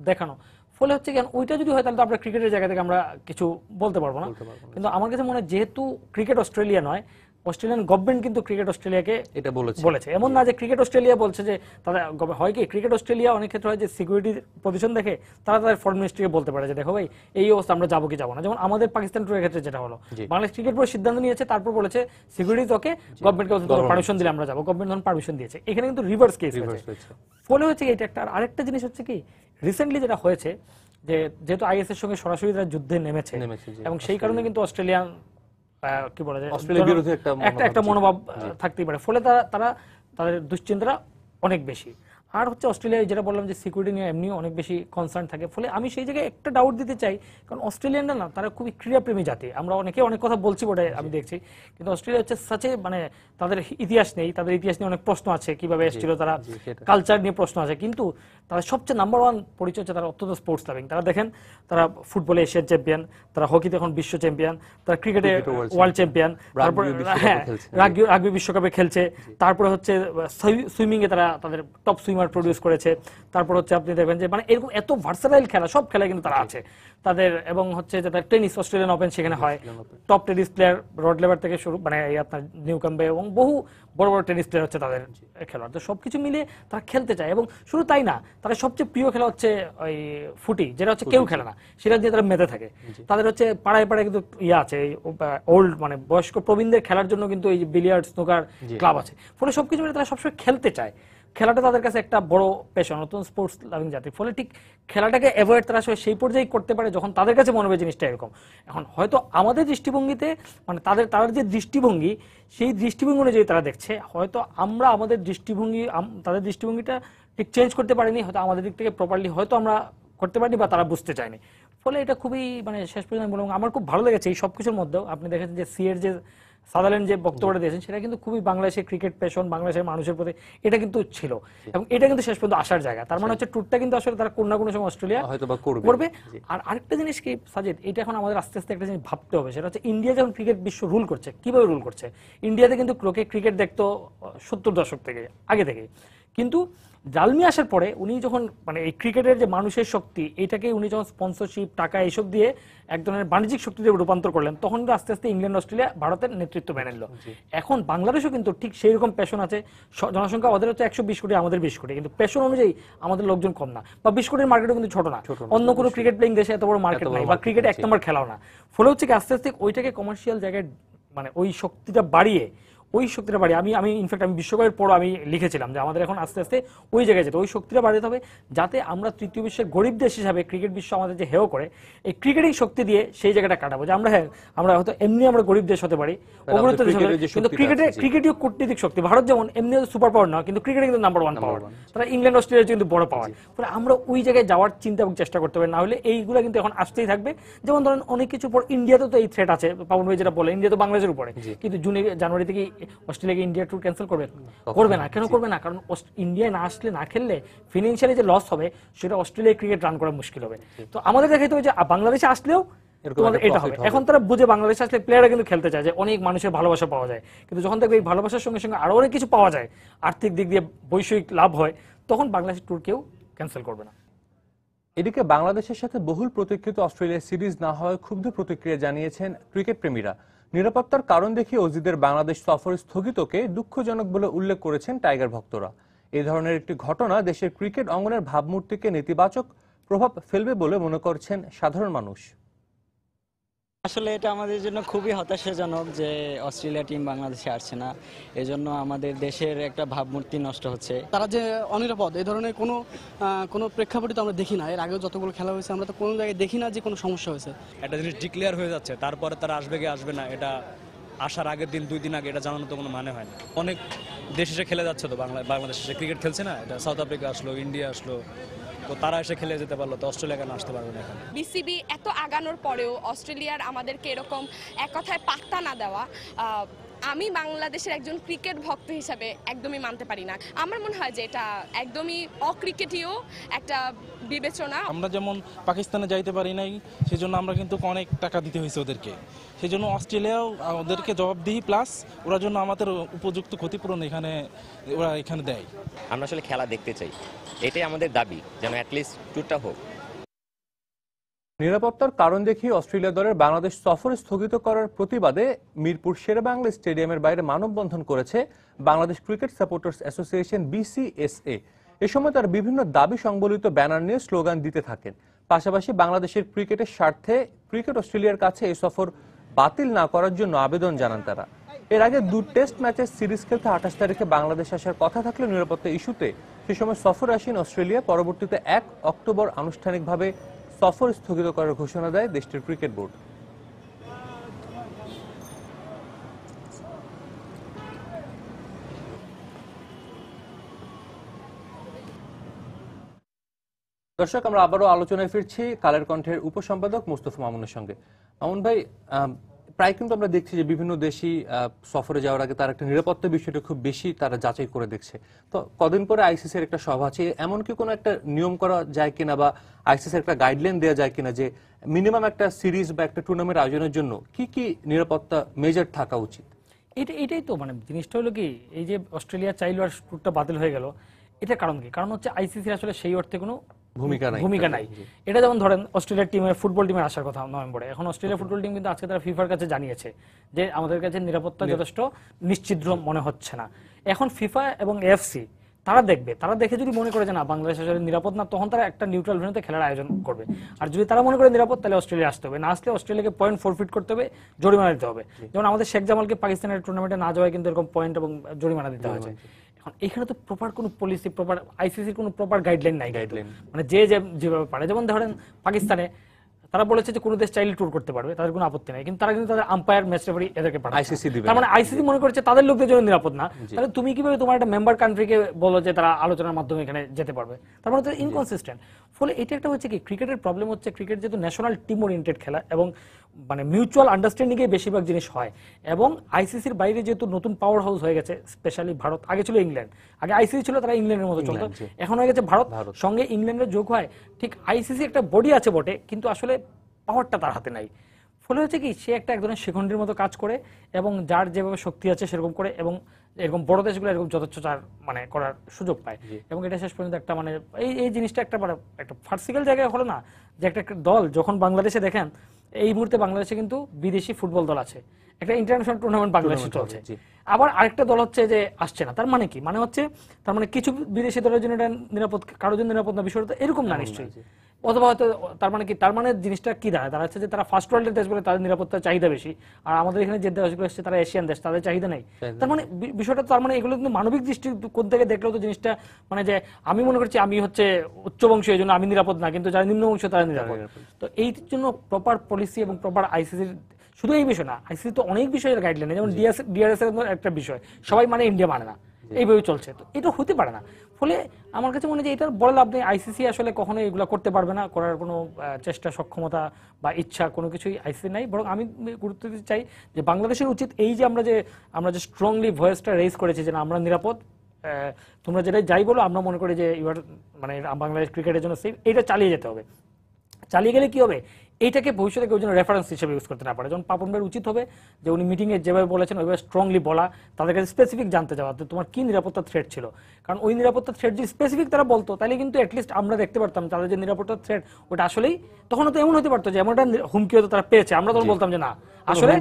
দেখানো। ফলে হচ্ছে কেন ওইটা যদি হয় তাহলে তো আমরা ক্রিকেটের জায়গা থেকে আমরা কিছু বলতে পারবো না। কিন্তু আমার কাছে মনে হয় যেহেতু ক্রিকেট অস্ট্রেলিয়া নয়, অস্ট্রেলিয়ান গভর্নমেন্ট কিন্তু ক্রিকেট অস্ট্রেলিয়াকে এটা বলেছে। এমন না যে ক্রিকেট অস্ট্রেলিয়া বলছে যে তারা হয় কি, ক্রিকেট অস্ট্রেলিয়া অনেক ক্ষেত্রে হয় যে সিকিউরিটির পজিশন দেখে তারা তাদের ফরেন মিনিস্ট্রিকে বলতে পারে যে দেখো ভাই এই অবস্থা, আমরা যাবো কি যাবো না। যেমন আমাদের পাকিস্তান ট্যুরের ক্ষেত্রে যেটা হলো, বাংলাদেশ ক্রিকেট বোর্ড সিদ্ধান্ত নিয়েছে, তারপর বলেছে সিকিউরিটি ওকে, গভর্নমেন্টকে পারমিশন দিলে আমরা যাবো, গভর্নমেন্ট তখন পারমিশন দিয়েছে। এখানে কিন্তু রিভার্স কেস হয়েছে। ফলে হচ্ছে এটা একটা। আরেকটা জিনিস হচ্ছে কি, রিসেন্টলি যেটা হয়েছে যে যেহেতু আইএস এর সঙ্গে সরাসরি তারা যুদ্ধে নেমেছে এবং সেই কারণে কিন্তু অস্ট্রেলিয়ান কি বলা যায় অস্ট্রেলিয়ার বিরুদ্ধে একটা মনোভাব থাকতেই পারে, ফলে তারা তাদের দুশ্চিন্তাটা অনেক বেশি। আর হচ্ছে অস্ট্রেলিয়ায় যেটা বললাম যে সিকিউরিটি নিয়ে এমনি অনেক বেশি কনসার্ন থাকে, ফলে আমি সেই জায়গায় একটা ডাউট দিতে চাই, কারণ অস্ট্রেলিয়ানরা না তারা খুবই ক্রীড়াপ্রেমী জাতি, আমরা অনেকে অনেক কথা বলছি বটে আমি দেখছি, কিন্তু অস্ট্রেলিয়া হচ্ছে সাচে মানে তাদের ইতিহাস নেই, তাদের ইতিহাস নিয়ে অনেক প্রশ্ন আছে, কিভাবে এসেছিল তারা, কালচার নিয়ে প্রশ্ন আছে, কিন্তু তাদের সবচেয়ে নাম্বার ওয়ান পরিচয় হচ্ছে তারা অত্যন্ত স্পোর্টস লাভিং। তারা দেখেন তারা ফুটবলে এশিয়ান চ্যাম্পিয়ন, তারা হকিতে এখন বিশ্ব চ্যাম্পিয়ন, তারা ক্রিকেটে ওয়ার্ল্ড চ্যাম্পিয়ন, তারপরে হ্যাঁ রাগবি বিশ্বকাপে খেলছে, তারপরে হচ্ছে সুইমিং এ তারা তাদের টপ সুইমার প্রডিউস করেছে, তারপর হচ্ছে আপনি দেখবেন যে মানে এরকম এত ভার্সাটাইল খেলা, সব খেলায় কিন্তু তারা আছে তাদের। এবং হচ্ছে যে তার টেনিস, অস্ট্রেলিয়ান ওপেন সেখানে হয়, top tennis player rod lever থেকে শুরু মানে আপনার নিউকাম্বে এবং বহু বড় বড় টেনিস প্লেয়ার হচ্ছে তাদের খেলোয়াড়। তো সবকিছু মিলিয়ে তারা খেলতে চায়, এবং শুধু তাই না, তাদের সবচেয়ে প্রিয় খেলা হচ্ছে ওই ফুটি, যেটা হচ্ছে কেউ খেলে না, সেটা দিয়ে তারা মেতে থাকে। তাদের হচ্ছে পাড়ায় পাড়ায় কিন্তু ইয়ে আছে, ওল্ড মানে বয়স্ক প্রবীণদের খেলার জন্য কিন্তু এই বিলিয়ার্ড স্নুকার ক্লাব আছে, ফলে সবকিছু মিলে তারা সবসময় খেলতে চায়। খেলাটা তাদের কাছে একটা বড় পেশা, নতুন স্পোর্টস লাভিং জাতি, ফলে ঠিক খেলাটাকে অ্যাভয়েড তারা আসলে সেই পর্যায়ে করতে পারে যখন তাদের কাছে মনে হবে জিনিসটা এরকম। এখন হয়তো আমাদের দৃষ্টিভঙ্গিতে মানে তাদের যে দৃষ্টিভঙ্গি, সেই দৃষ্টিভঙ্গি অনুযায়ী তারা দেখছে, হয়তো আমরা আমাদের দৃষ্টিভঙ্গি তাদের দৃষ্টিভঙ্গিটা ঠিক চেঞ্জ করতে পারিনি, হয়তো আমাদের দিক থেকে প্রপারলি হয়তো আমরা করতে পারিনি বা তারা বুঝতে চায়নি, ফলে এটা খুবই মানে শেষ পর্যন্ত বলবো আমার খুব ভালো লেগেছে এই সবকিছুর মধ্যেও। আপনি দেখেছেন যে সিএর যে সাদারল্যান্ড যে বক্তব্যটা দিয়েছেন, সেটা কিন্তু খুবই বাংলাদেশের ক্রিকেট প্যাশন, বাংলাদেশের মানুষের প্রতি এটা কিন্তু ছিল, এবং এটা কিন্তু শেষ পর্যন্ত আসার জায়গা। তার মানে হচ্ছে ট্যুরটা কিন্তু আসলে তারা কোনো না কোনো সময় অস্ট্রেলিয়া করবে। আর আরেকটা জিনিস কি সাজিদ, এটা এখন আমাদের আস্তে আস্তে একটা জিনিস ভাবতে হবে, সেটা হচ্ছে ইন্ডিয়া যখন ক্রিকেট বিশ্ব রুল করছে, কিভাবে রুল করছে। ইন্ডিয়াতে কিন্তু লোকে ক্রিকেট দেখতো 70 দশক থেকে, আগে থেকে, কিন্তু জালমি আসার পরে উনি যখন মানে এই ক্রিকেটের যে মানুষের শক্তি, এটাকে উনি যখন স্পন্সরশিপ টাকা এইসব দিয়ে এক ধরনের বাণিজ্যিক শক্তিতে রূপান্তর করলেন, তখন কিন্তু আস্তে আস্তে ইংল্যান্ড, অস্ট্রেলিয়া, ভারতের নেতৃত্ব মেনে নিল। এখন বাংলাদেশও কিন্তু ঠিক সেই রকম প্যাশন আছে, জনসংখ্যা ওদের হচ্ছে 120 কোটি, আমাদের 20 কোটি, কিন্তু প্যাশন অনুযায়ী আমাদের লোকজন কম না, বা 20 কোটির মার্কেটও কিন্তু ছোট না, অন্য কোনো ক্রিকেট প্লেইং দেশে এত বড় মার্কেট নাই, বা ক্রিকেট এক নম্বর খেলাও না। ফলে হচ্ছে কি আস্তে আস্তে ওইটাকে কমার্শিয়াল জায়গায় মানে ওই শক্তিটা বাড়িয়ে আমি ইনফ্যাক্ট আমি বিশ্বকাপের পর আমি লিখেছিলাম যে আমাদের এখন আস্তে আস্তে ওই জায়গায় যেতে, ওই শক্তিটা বাড়াতে হবে, যাতে আমরা তৃতীয় বিশ্বের গরিব দেশ হিসাবে ক্রিকেট বিশ্ব আমাদের যে হেয় করে, এই ক্রিকেটিং শক্তি দিয়ে সেই জায়গাটা কাটাবো, যে আমরা হয়তো এমনি আমরা গরিব দেশ হতে পারি, অগ্রগত দেশ হতে পারি, কিন্তু ক্রিকেটীয় কূটনীতিক শক্তি, ভারত যেমন এমনি সুপার পাওয়ার না, কিন্তু ক্রিকেটে কিন্তু নাম্বার 1 পাওয়ার, তারা ইংল্যান্ড, অস্ট্রেলিয়া কিন্তু বড় পাওয়ার, ফলে আমরা ওই জায়গায় যাওয়ার চিন্তা এবং চেষ্টা করতে হবে, না হলে এইগুলো কিন্তু এখন আসতেই থাকবে। যেমন ধরেন অনেক কিছু পর ইন্ডিয়াতে তো এই থ্রেট আছে, পাবন ভাই যেটা বলে, ইন্ডিয়া তো বাংলাদেশের উপরে, কিন্তু জানুয়ারি থেকে অস্ট্রেলিয়াকে ইন্ডিয়া ট্যুর ক্যান্সেল করবে না। কেন করবে না? কারণ ইন্ডিয়ায় না আসলে, না খেললে ফিনান্সিয়ালি যে লস হবে, সেটা অস্ট্রেলিয়ায় ক্রিকেট রান করা মুশকিল হবে। তো আমাদের দেখাইতে হবে যে বাংলাদেশে আসলেও তোমাদের এটা হবে। এখন তারা বুঝে বাংলাদেশে আসলে প্লেয়াররা কিন্তু খেলতে চায়, যে অনেক মানুষের ভালোবাসা পাওয়া যায়, কিন্তু যখন দেখবে এই ভালোবাসার সঙ্গে সঙ্গে আরো অনেক কিছু পাওয়া যায়, আর্থিক দিক দিয়ে বৈষয়িক লাভ হয়, তখন বাংলাদেশের ট্যুর কেউ ক্যান্সেল করবে না। এদিকে বাংলাদেশের সাথে বহুল প্রতীক্ষিত অস্ট্রেলিয়া সিরিজ না হওয়ায় ক্ষুব্ধ প্রতিক্রিয়া জানিয়েছেন ক্রিকেট প্রেমীরা। নিরাপত্তার কারণ দেখিয়ে অজিদের বাংলাদেশ সফর স্থগিতকে দুঃখজনক বলে উল্লেখ করেছেন টাইগার ভক্তরা। এই ধরনের একটি ঘটনা দেশের ক্রিকেট অঙ্গনের ভাবমূর্তিকে নেতিবাচক প্রভাব ফেলবে বলে মনে করছেন সাধারণ মানুষ। আসলে এটা আমাদের জন্য খুবই হতাশাজনক যে অস্ট্রেলিয়া টিম বাংলাদেশে আসছে না, এজন্য আমাদের দেশের একটা ভাবমূর্তি নষ্ট হচ্ছে। তারা যে অনিরাপদ, এই ধরনের কোনো প্রেক্ষাপটে তো আমরা দেখি না, এর আগেও যতগুলো খেলা হয়েছে আমরা তো কোনো জায়গায় দেখি না যে কোনো সমস্যা হয়েছে। একটা জিনিস ডিক্লেয়ার হয়ে যাচ্ছে, তারপরে তারা আসবে কি আসবে না, এটা আসার আগের দিন 2 দিন আগে এটা জানানো তো কোনো মানে হয় না। অনেক দেশ এসে খেলে যাচ্ছে, তো বাংলাদেশ এসে ক্রিকেট খেলছে না, এটা সাউথ আফ্রিকা আসলো, ইন্ডিয়া আসলো, তো তারা এসে খেলে যেতে পারলো, তো অস্ট্রেলিয়া কেন আসতে পারবে না? এখন বিসিবি এত আগানোর পরেও অস্ট্রেলিয়ার আমাদেরকে এরকম এক কথায় পাত্তা না দেওয়া, আমি বাংলাদেশের একজন ক্রিকেট ভক্ত হিসাবে একদমই মানতে পারি না। আমার মনে হয় যে এটা একদমই অক্রিকেটীয় একটা বিবেচনা। আমরা যেমন পাকিস্তানে যাইতে পারি নাই, সেজন্য আমরা কিন্তু অনেক টাকা দিতে হয়েছে ওদেরকে, সেজন্য অস্ট্রেলিয়াও ওদেরকে জবাবদিহি প্লাস ওরা জন্য আমাদের উপযুক্ত ক্ষতিপূরণ ওরা এখানে দেয়। আমরা আসলে খেলা দেখতে চাই, এটাই আমাদের দাবি, যেন অ্যাটলিস্ট টুরটা হোক। নিরাপত্তার কারণ দেখিয়ে অস্ট্রেলিয়া দলের বাংলাদেশ সফর স্থগিত করার প্রতিবাদে মিরপুর শেরেবাংলা স্টেডিয়ামের বাইরে মানববন্ধন করেছে Bangladesh cricket supporters association BCSA। এ সময় তারা বিভিন্ন দাবি সংবলিত ব্যানার নিয়ে স্লোগান দিতে থাকেন। পাশাপাশি বাংলাদেশের ক্রিকেটের স্বার্থে ক্রিকেট অস্ট্রেলিয়ার কাছে এই সফর বাতিল না করার জন্য আবেদন জানান তারা। এর আগে 2 টেস্ট ম্যাচের সিরিজ খেলতে 28 তারিখে বাংলাদেশ আসার কথা থাকলেও নিরাপত্তা ইস্যুতে সে সময় সফরে আসেন অস্ট্রেলিয়া। পরবর্তীতে 1 অক্টোবর আনুষ্ঠানিকভাবে সফর স্থগিত করার ঘোষণা দেয় দেশটির ক্রিকেট বোর্ড। দর্শক, আমরা আবারও আলোচনায় ফিরছি কালের কণ্ঠের উপসম্পাদক মোস্তফা মামুনের সঙ্গে। মামুন ভাই, প্রায় কিন্তু আমরা দেখছি যে বিভিন্ন দেশই সফরে যাওয়ার আগে তার একটা নিরাপত্তা বিষয়টা খুব বেশি তারা যাচাই করে দেখছে। তো কদিন পরে আইসিসির একটা সভা আছে, এমন কি কোনো একটা নিয়ম করা যায় কিনা বা আইসিসির একটা গাইডলাইন দেওয়া যায় কিনা যে মিনিমাম একটা সিরিজ বা একটা টুর্নামেন্ট আয়োজনের জন্য কি কি নিরাপত্তা মেজার থাকা উচিত? এটাই তো মানে জিনিসটা হলো কি, এই যে অস্ট্রেলিয়া চাইলো আর ট্যুরটা বাতিল হয়ে গেল, এটার কারণ কি? কারণ হচ্ছে আইসিসি আসলে সেই অর্থে কোনো ভূমিকা নাই। এটা যেমন ধরেন অস্ট্রেলিয়ার টিমের ফুটবল টিমের আসার কথা নভেম্বরে, এখন অস্ট্রেলিয়া ফুটবল টিম কিন্তু আজকে তারা ফিফার কাছে জানিয়েছে যে আমাদের কাছে নিরাপত্তা যথেষ্ট নিশ্চিত মনে হচ্ছে না। এখন ফিফা এবং এএফসি তারা দেখবে, তারা দেখে যদি মনে করে যে না বাংলাদেশ আসলে নিরাপদ না, তখন তারা একটা নিউট্রাল ভেন্যুতে খেলার আয়োজন করবে। আর যদি তারা মনে করে নিরাপদ, তাহলে অস্ট্রেলিয়া আসতে হবে, না আসলে অস্ট্রেলিয়াকে পয়েন্ট ফরফিট করতে হবে, জরিমানা দিতে হবে। যেমন আমাদের শেখ জামালকে পাকিস্তানের টুর্নামেন্টে না যাওয়ায় কিন্তু এরকম পয়েন্ট এবং জরিমানা দিতে হয়েছে। এখন এখানে তো প্রপার কোনো পলিসি, প্রপার আইসিসির কোনো প্রপার গাইডলাইন নাই। মানে যেভাবে পারে, যেমন ধরেন পাকিস্তানে তারা বলেছে যে কোনো দেশ চাইলে ট্যুর করতে পারবে, তাদের কোনো আপত্তি নাই, কিন্তু তারা কিন্তু তাদের আম্পায়ার ম্যাচ রেফারি এদেরকে পাঠায় আইসিসি দিবে। তার মানে আইসিসি মনে করছে তাদের লোকদের জন্য নিরাপদ না, তাহলে তুমি কিভাবে তোমার একটা মেম্বার কান্ট্রিকে বলো যে তারা আলোচনার মাধ্যমে এখানে যেতে পারবে? তার মানে তো ইনকনসিস্টেন্ট। ফলে এটা একটা হচ্ছে কি, ক্রিকেটের প্রবলেম হচ্ছে ক্রিকেট যেহেতু ন্যাশনাল টিম ওরিয়েন্টেড খেলা এবং মানে মিউচুয়াল আন্ডারস্ট্যান্ডিং এ বেশিরভাগ জিনিস হয়, এবং আইসিসির বাইরে যেহেতু নতুন পাওয়ার হাউস হয়ে গেছে, স্পেশালি ভারত, আগে ছিল ইংল্যান্ড, আগে আইসিসি ছিল তারা ইংল্যান্ডের মতো চলতো, এখন হয়ে গেছে ভারত, সঙ্গে ইংল্যান্ডের যোগ হয়। ঠিক আইসিসি একটা বডি আছে বটে, কিন্তু আসলে পাওয়ারটা তার হাতে নাই। ফলে হচ্ছে কি, সে একটা একজনের সেকেন্ডারির মতো কাজ করে এবং যার যেভাবে শক্তি আছে সেরকম করে, এবং এরকম বড় দেশগুলো এরকম যথেচ্ছাচার মানে করার সুযোগ পায়। এবং এটা শেষ পর্যন্ত একটা মানে এই জিনিসটা একটা মানে একটা ফার্সিক্যাল জায়গায় হলো না, যে একটা দল যখন বাংলাদেশে দেখেন এই মুহূর্তে বাংলাদেশে কিন্তু বিদেশি ফুটবল দল আছে, একটা ইন্টারন্যাশনাল টুর্নামেন্ট বাংলাদেশে চলছে, আবার আরেকটা দল হচ্ছে যে আসছে না। তার মানে কি? মানে হচ্ছে তার মানে কিছু বিদেশি দলের জন্য এটা নিরাপদ, কারোর জন্য নিরাপদ না, বিষয়টা এরকম না নিশ্চয়ই। অথবা হয়তো তার মানে কি, তার মানে জিনিসটা কি দাঁড়াচ্ছে যে তারা ফার্স্ট ওয়ার্ল্ডের দেশ বলে তাদের নিরাপত্তার চাহিদা বেশি, আর আমাদের এখানে যে দেশগুলো এসছে তারা এশিয়ান দেশ, তাদের চাহিদা নেই। তার মানে বিষয়টা, তার মানে এগুলো কিন্তু মানবিক দৃষ্টিকোণ থেকে দেখলেও তো জিনিসটা মানে যে আমি মনে করছি আমি হচ্ছে উচ্চবংশীয়, এই জন্য আমি নিরাপদ না, কিন্তু যারা নিম্নবংশীয় তারা নিরাপদ। তো এই জন্য প্রপার পলিসি এবং প্রপার আইসিসির শুধু এই বিষয় না, আইসিসি তো অনেক বিষয়ের গাইডলাইন, যেমন ডিআরএস এর একটা বিষয়, সবাই মানে ইন্ডিয়া মানে না, এইভাবে চলছে। তো এটা হতে পারে না। ফলে আমার কাছে মনে হয় যে এটার বড় লাভ নেই, আইসিসি আসলে কখনো এগুলো করতে পারবে না, করার কোনো চেষ্টা, সক্ষমতা বা ইচ্ছা কোনো কিছুই আইসিসি নাই। বরং আমি গুরুত্ব দিতে চাই যে বাংলাদেশের উচিত এই যে আমরা যে স্ট্রংলি ভয়েসটা রেজ করেছি যে আমরা নিরাপদ, তোমরা যেটাই যাই বলো, আমরা মনে করি যে ইউর মানে বাংলাদেশ ক্রিকেটের জন্য সেফ, এটা চালিয়ে যেতে হবে। চালিয়ে গেলে কি হবে, এইটাকে ভবিষ্যতে কেউ যেন রেফারেন্স হিসেবে ইউজ করতে না পারে। যেমন পাপন ভাইয়ের উচিত হবে যে উনি মিটিংয়ে যেভাবে বলেছেন ওইভাবে স্ট্রংলি বলা, তাদের কাছে স্পেসিফিক জানতে যাওয়া তোমার কি নিরাপত্তা থ্রেট ছিল। কারণ ওই নিরাপত্তা থ্রেট যদি স্পেসিফিক তারা বলতো, তাহলে কিন্তু অ্যাটলিস্ট আমরা দেখতে পারতাম তাদের যে নিরাপত্তা থ্রেট ওটা আসলেই, তখন তো এমন হতে পারতো যে এমন একটা হুমকি হয়তো তারা পেয়েছে, আমরা তখন বলতাম যে না আসলে,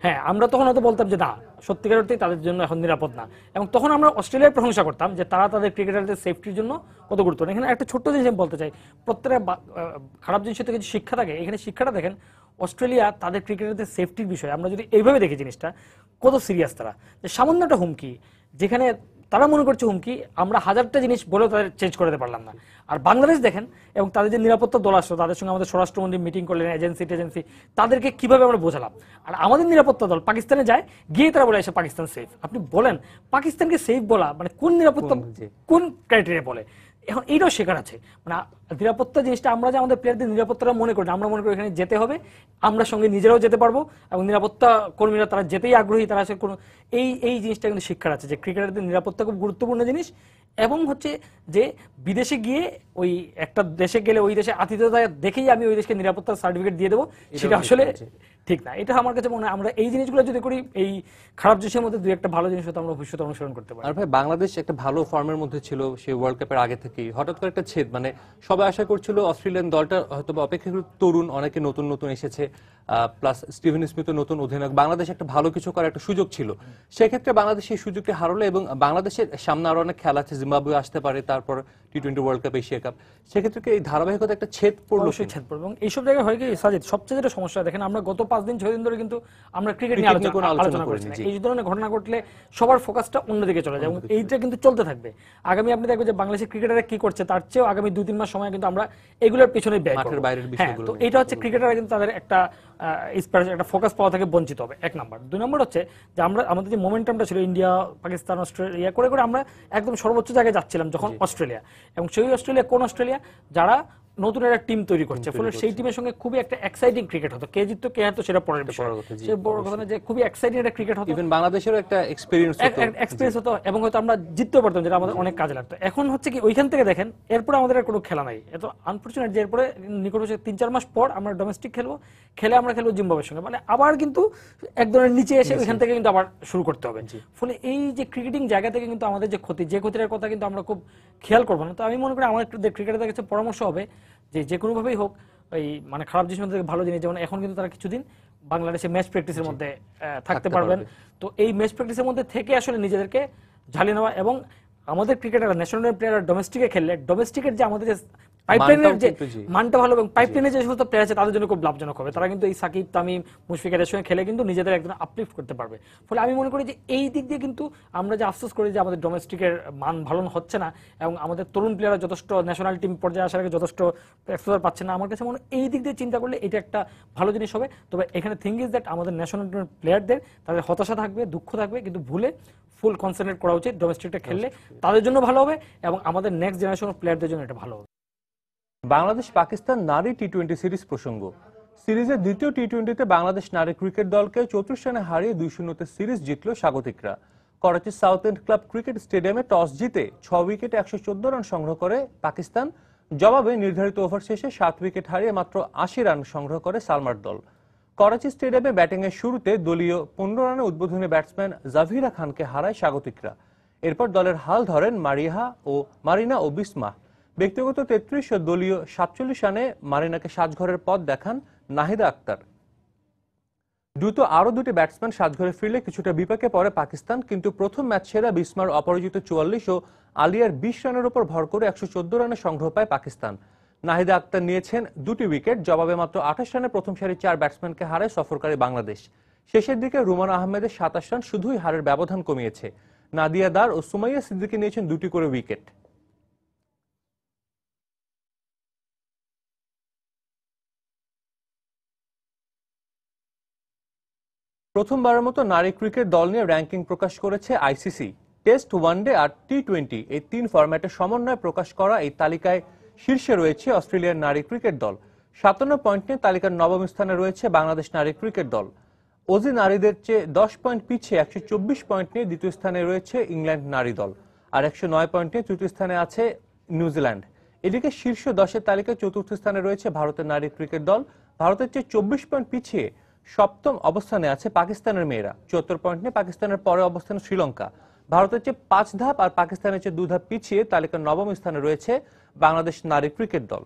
হ্যাঁ আমরা তখন হয়তো বলতাম যে না সত্যিকার অর্থেই তাদের জন্য এখন নিরাপদ না, এবং তখন আমরা অস্ট্রেলিয়ার প্রশংসা করতাম যে তারা তাদের ক্রিকেটারদের সেফটির জন্য কত গুরুত্ব। এখানে একটা ছোট্ট জিনিস আমি বলতে চাই, প্রত্যেকটা খারাপ জিনিসের থেকে কিছু শিক্ষা থাকে, এখানে শিক্ষাটা দেখেন অস্ট্রেলিয়া তাদের ক্রিকেটারদের সেফটির বিষয়ে আমরা যদি এইভাবে দেখি জিনিসটা কত সিরিয়াস, তারা যে সামান্য একটা হুমকি, যেখানে তারা মনে করছে হুমকি, আমরা হাজারটা জিনিস বলেও তাদের চেঞ্জ করতে পারলাম না। আর বাংলাদেশ দেখেন, এবং তাদের যে নিরাপত্তা দল আসলো, তাদের সঙ্গে আমাদের স্বরাষ্ট্রমন্ত্রী মিটিং করলেন, এজেন্সি তাদেরকে কিভাবে আমরা বোঝালাম। আর আমাদের নিরাপত্তা দল পাকিস্তানে যায়, গিয়ে তারা বলে এসে পাকিস্তান সেফ। আপনি বলেন পাকিস্তানকে সেফ বলা মানে কোন নিরাপত্তা, কোন ক্রাইটেরিয়া বলে? এখন এইটাও শেখার আছে, মানে নিরাপত্তা জিনিসটা আমরা যে আমাদের প্লেয়ারদের নিরাপত্তাটা মনে করি, আমরা মনে করি এখানে যেতে হবে, আমরা সঙ্গে নিজেরাও যেতে পারবো, এবং নিরাপত্তা কর্মীরা তারা যেতেই আগ্রহী, তারা আসলে কোনো এই জিনিসটা কিন্তু শিক্ষার আছে যে ক্রিকেটারদের নিরাপত্তা খুব গুরুত্বপূর্ণ জিনিস। এবং হচ্ছে যে বিদেশে গিয়ে ওই একটা দেশে গেলে ওই দেশে আতিথ্যতা দেখেই আমি ওই দেশকে নিরাপত্তার সার্টিফিকেট দিয়ে দেবো, সেটা আসলে ঠিক না। এটা আমার কাছে মনে হয় আমরা এই জিনিসগুলো যদি করি, এই খারাপ জিনিসের মধ্যে দুই একটা ভালো জিনিস হয়তো আমরা ভবিষ্যতে অনুসরণ করতে পারি। আর ভাই, বাংলাদেশ একটা ভালো ফর্মের মধ্যে ছিল সেই ওয়ার্ল্ড কাপের আগে থেকেই, হঠাৎ করে একটা ছেদ, মানে সবাই আশা করছিল অস্ট্রেলিয়ান দলটা হয়তো অপেক্ষাকৃত তরুণ, অনেকে নতুন নতুন এসেছে, প্লাস স্টিভেন স্মিথ নতুন অধিনায়ক, বাংলাদেশ একটা ভালো কিছু করার একটা সুযোগ ছিল। সেক্ষেত্রে বাংলাদেশ সেই সুযোগটি হারালো, এবং বাংলাদেশের সামনে আরো অনেক খেলা আছে, জিম্বাবুয়ে আসতে পারে, তারপর টি-20 ওয়ার্ল্ড কাপ, এশিয়া কাপ, সেক্ষেত্রে এই ধারাবাহিকতা একটা ছেদ পড়লো। ছেদ পড়বে, এবং এইসব জায়গায় হয় কি সাজিদ, সবচেয়ে যেটা সমস্যা দেখেন, আমরা গত 5 দিন 6 দিন ধরে কিন্তু আমরা ক্রিকেট নিয়ে আলোচনা করছি না। এই ধরনের ঘটনা ঘটলে সবার ফোকাসটা অন্যদিকে চলে যায়, এবং এইটা কিন্তু চলতে থাকবে। আগামী আপনি দেখবেন যে বাংলাদেশের ক্রিকেটাররা কি করছে, তার চেয়েও আগামী 2-3 মাস সময় কিন্তু আমরা এগুলোর পেছনে ব্যয় করব। তো এটা হচ্ছে ক্রিকেটাররা কিন্তু তাদের একটা ফোকাস পাওয়া থেকে বঞ্চিত হবে, 1 নাম্বার। 2 নাম্বার হচ্ছে যে আমাদের যে মোমেন্টামটা ছিল ইন্ডিয়া, পাকিস্তান, অস্ট্রেলিয়া করে আমরা একদম সর্বোচ্চ জায়গায় যাচ্ছিলাম যখন অস্ট্রেলিয়া, এবং সেই অস্ট্রেলিয়া কোন অস্ট্রেলিয়া যারা নতুন একটা টিম তৈরি করছে, ফলে সেই টিমের সঙ্গে খুবই একটা এক্সাইটিং ক্রিকেট হতো। কে জিততো কে হারতো সেটা পরের বিষয়, সে বড় কথা না যে খুবই এক্সাইটিং একটা ক্রিকেট হতো। ইভেন বাংলাদেশেরও একটা এক্সপেরিয়েন্স হতো এবং হয়তো আমরা জিততে পারতাম, যেটা আমাদের অনেক কাজে লাগতো। এখন হচ্ছে কি ওইখান থেকে দেখেন এরপরে আমাদের আর কোনো খেলা নাই, এত আনফরচুনেট যে এরপরে নিকট হচ্ছে 3-4 মাস পর আমরা ডোমেস্টিক খেলবো, খেলে আমরা খেলবো জিম্বাবুয়ের সঙ্গে, মানে আবার কিন্তু এক ধরনের নিচে এসে ওইখান থেকে কিন্তু আবার শুরু করতে হবে। ফলে এই যে ক্রিকেটিং জায়গা থেকে কিন্তু আমাদের যে ক্ষতি, যে ক্ষতিটার কথা কিন্তু আমরা খুব খেয়াল করবো না। তো আমি মনে করি আমার একটু ক্রিকেটারদের কাছে পরামর্শ হবে যে কোনোভাবেই হোক এই মানে খারাপ জিনিস থেকে ভালো জিনিস, যেমন এখন কিন্তু তারা কিছুদিন বাংলাদেশে ম্যাচ প্র্যাকটিসের মধ্যে থাকতে পারবেন। তো এই ম্যাচ প্র্যাকটিসের মধ্যে থেকে আসলে নিজেদেরকে ঝালিয়ে নেওয়া, এবং আমাদের ক্রিকেটাররা ন্যাশনাল প্লেয়ার ডোমেস্টিকে খেললে ডোমেস্টিকের যে আমাদের যে পাইপলাইনের যে মানটা ভালো এবং পাইপলাইনের যে সমস্ত প্লেয়ার আছে তাদের জন্য খুব লাভজনক হবে। তারা কিন্তু এই সাকিব, তামিম, মুশফিকের সঙ্গে খেলে কিন্তু নিজেদের একদম আপলিফট করতে পারবে। ফলে আমি মনে করি যে এই দিক দিয়ে কিন্তু আমরা যে আফসোস করি যে আমাদের ডোমেস্টিকের মান ভালো হচ্ছে না এবং আমাদের তরুণ প্লেয়াররা যথেষ্ট ন্যাশনাল টিম পর্যায়ে আসার আগে যথেষ্ট এক্সপোজার পাচ্ছে না, আমার কাছে মনে হয় এই দিক দিয়ে চিন্তা করলে এটা একটা ভালো জিনিস হবে। তবে এখানে থিং ইজ দ্যাট আমাদের ন্যাশনাল টিমের প্লেয়ারদের তাদের হতাশা থাকবে, দুঃখ থাকবে, কিন্তু ভুলে ফুল কনসেন্ট্রেট করা উচিত। ডোমেস্টিকটা খেললে তাদের জন্য ভালো হবে এবং আমাদের নেক্সট জেনারেশন প্লেয়ারদের জন্য এটা ভালো হবে। বাংলাদেশ পাকিস্তান নারী টি-20 সিরিজ প্রসঙ্গ। সিরিজের দ্বিতীয় টি-20তে বাংলাদেশ নারী ক্রিকেট দলকে 34 রানে হারিয়ে 2-0 সিরিজ জিতল স্বাগতিকরা। Karachi South End club cricket স্টেডিয়ামে টস জিতে 6 উইকেটে 114 রান সংগ্রহ করে পাকিস্তান। জবাবে নির্ধারিত ওভার শেষে 7 উইকেট হারিয়ে মাত্র 80 রান সংগ্রহ করে সালমার দল। করাচি স্টেডিয়ামে ব্যাটিংয়ের শুরুতে দলীয় 15 রানে উদ্বোধনী ব্যাটসম্যান জাভিরা খানকে হারায় স্বাগতিকরা। এরপর দলের হাল ধরেন মারিনা ও বিসমাহ। ব্যক্তিগত 33 ও দলীয় 47 রানে মারিনাকে সাজঘরের পথ দেখান নাহিদা আক্তার। দ্রুত আরও দুটি ব্যাটসম্যান সাজঘরে ফিরলে কিছুটা বিপাকে পড়ে পাকিস্তান, কিন্তু প্রথম ম্যাচ সেরা বিসমার অপরাজিত 44 ও আলিয়ার 20 রানের উপর ভর করে 114 রানে সংগ্রহ পায় পাকিস্তান। নাহিদা আক্তার নিয়েছেন 2টি উইকেট। জবাবে মাত্র 28 রানে প্রথম সারির 4 ব্যাটসম্যানকে হারায় সফরকারী বাংলাদেশ। শেষের দিকে রুমানা আহমেদের 27 রান শুধুই হারের ব্যবধান কমিয়েছে। নাদিয়া দার ও সুমাইয়া সিদ্দিকী নিয়েছেন 2টি করে উইকেট। প্রথমবারের মতো নারী ক্রিকেট দল নিয়ে র্যাঙ্কিং প্রকাশ করেছে আইসিসি। টেস্ট, ওয়ানডে আর টি-20 এই 3 ফরম্যাটের সমন্বয়ে প্রকাশ করা এই তালিকায় শীর্ষে রয়েছে অস্ট্রেলিয়ার নারী ক্রিকেট দল। 57 পয়েন্ট নিয়ে তালিকার নবম স্থানে রয়েছে বাংলাদেশ নারী ক্রিকেট দল। অজি নারীদের চেয়ে 10 পয়েন্ট পিছিয়ে 124 পয়েন্ট নিয়ে দ্বিতীয় স্থানে রয়েছে ইংল্যান্ড নারী দল, আর 109 পয়েন্ট নিয়ে তৃতীয় স্থানে আছে নিউজিল্যান্ড। এদিকে শীর্ষ 10-এর তালিকায় চতুর্থ স্থানে রয়েছে ভারতের নারী ক্রিকেট দল। ভারতের চেয়ে 24 পয়েন্ট পিছিয়ে সপ্তম অবস্থানে আছে পাকিস্তানের মেয়েরা। 74 পয়েন্ট নিয়ে পাকিস্তানের পরে অবস্থানে শ্রীলঙ্কা। ভারতের চেয়ে 5 ধাপ আর পাকিস্তানের চেয়ে 2 ধাপ পিছিয়ে তালিকার নবম স্থানে রয়েছে বাংলাদেশ নারী ক্রিকেট দল।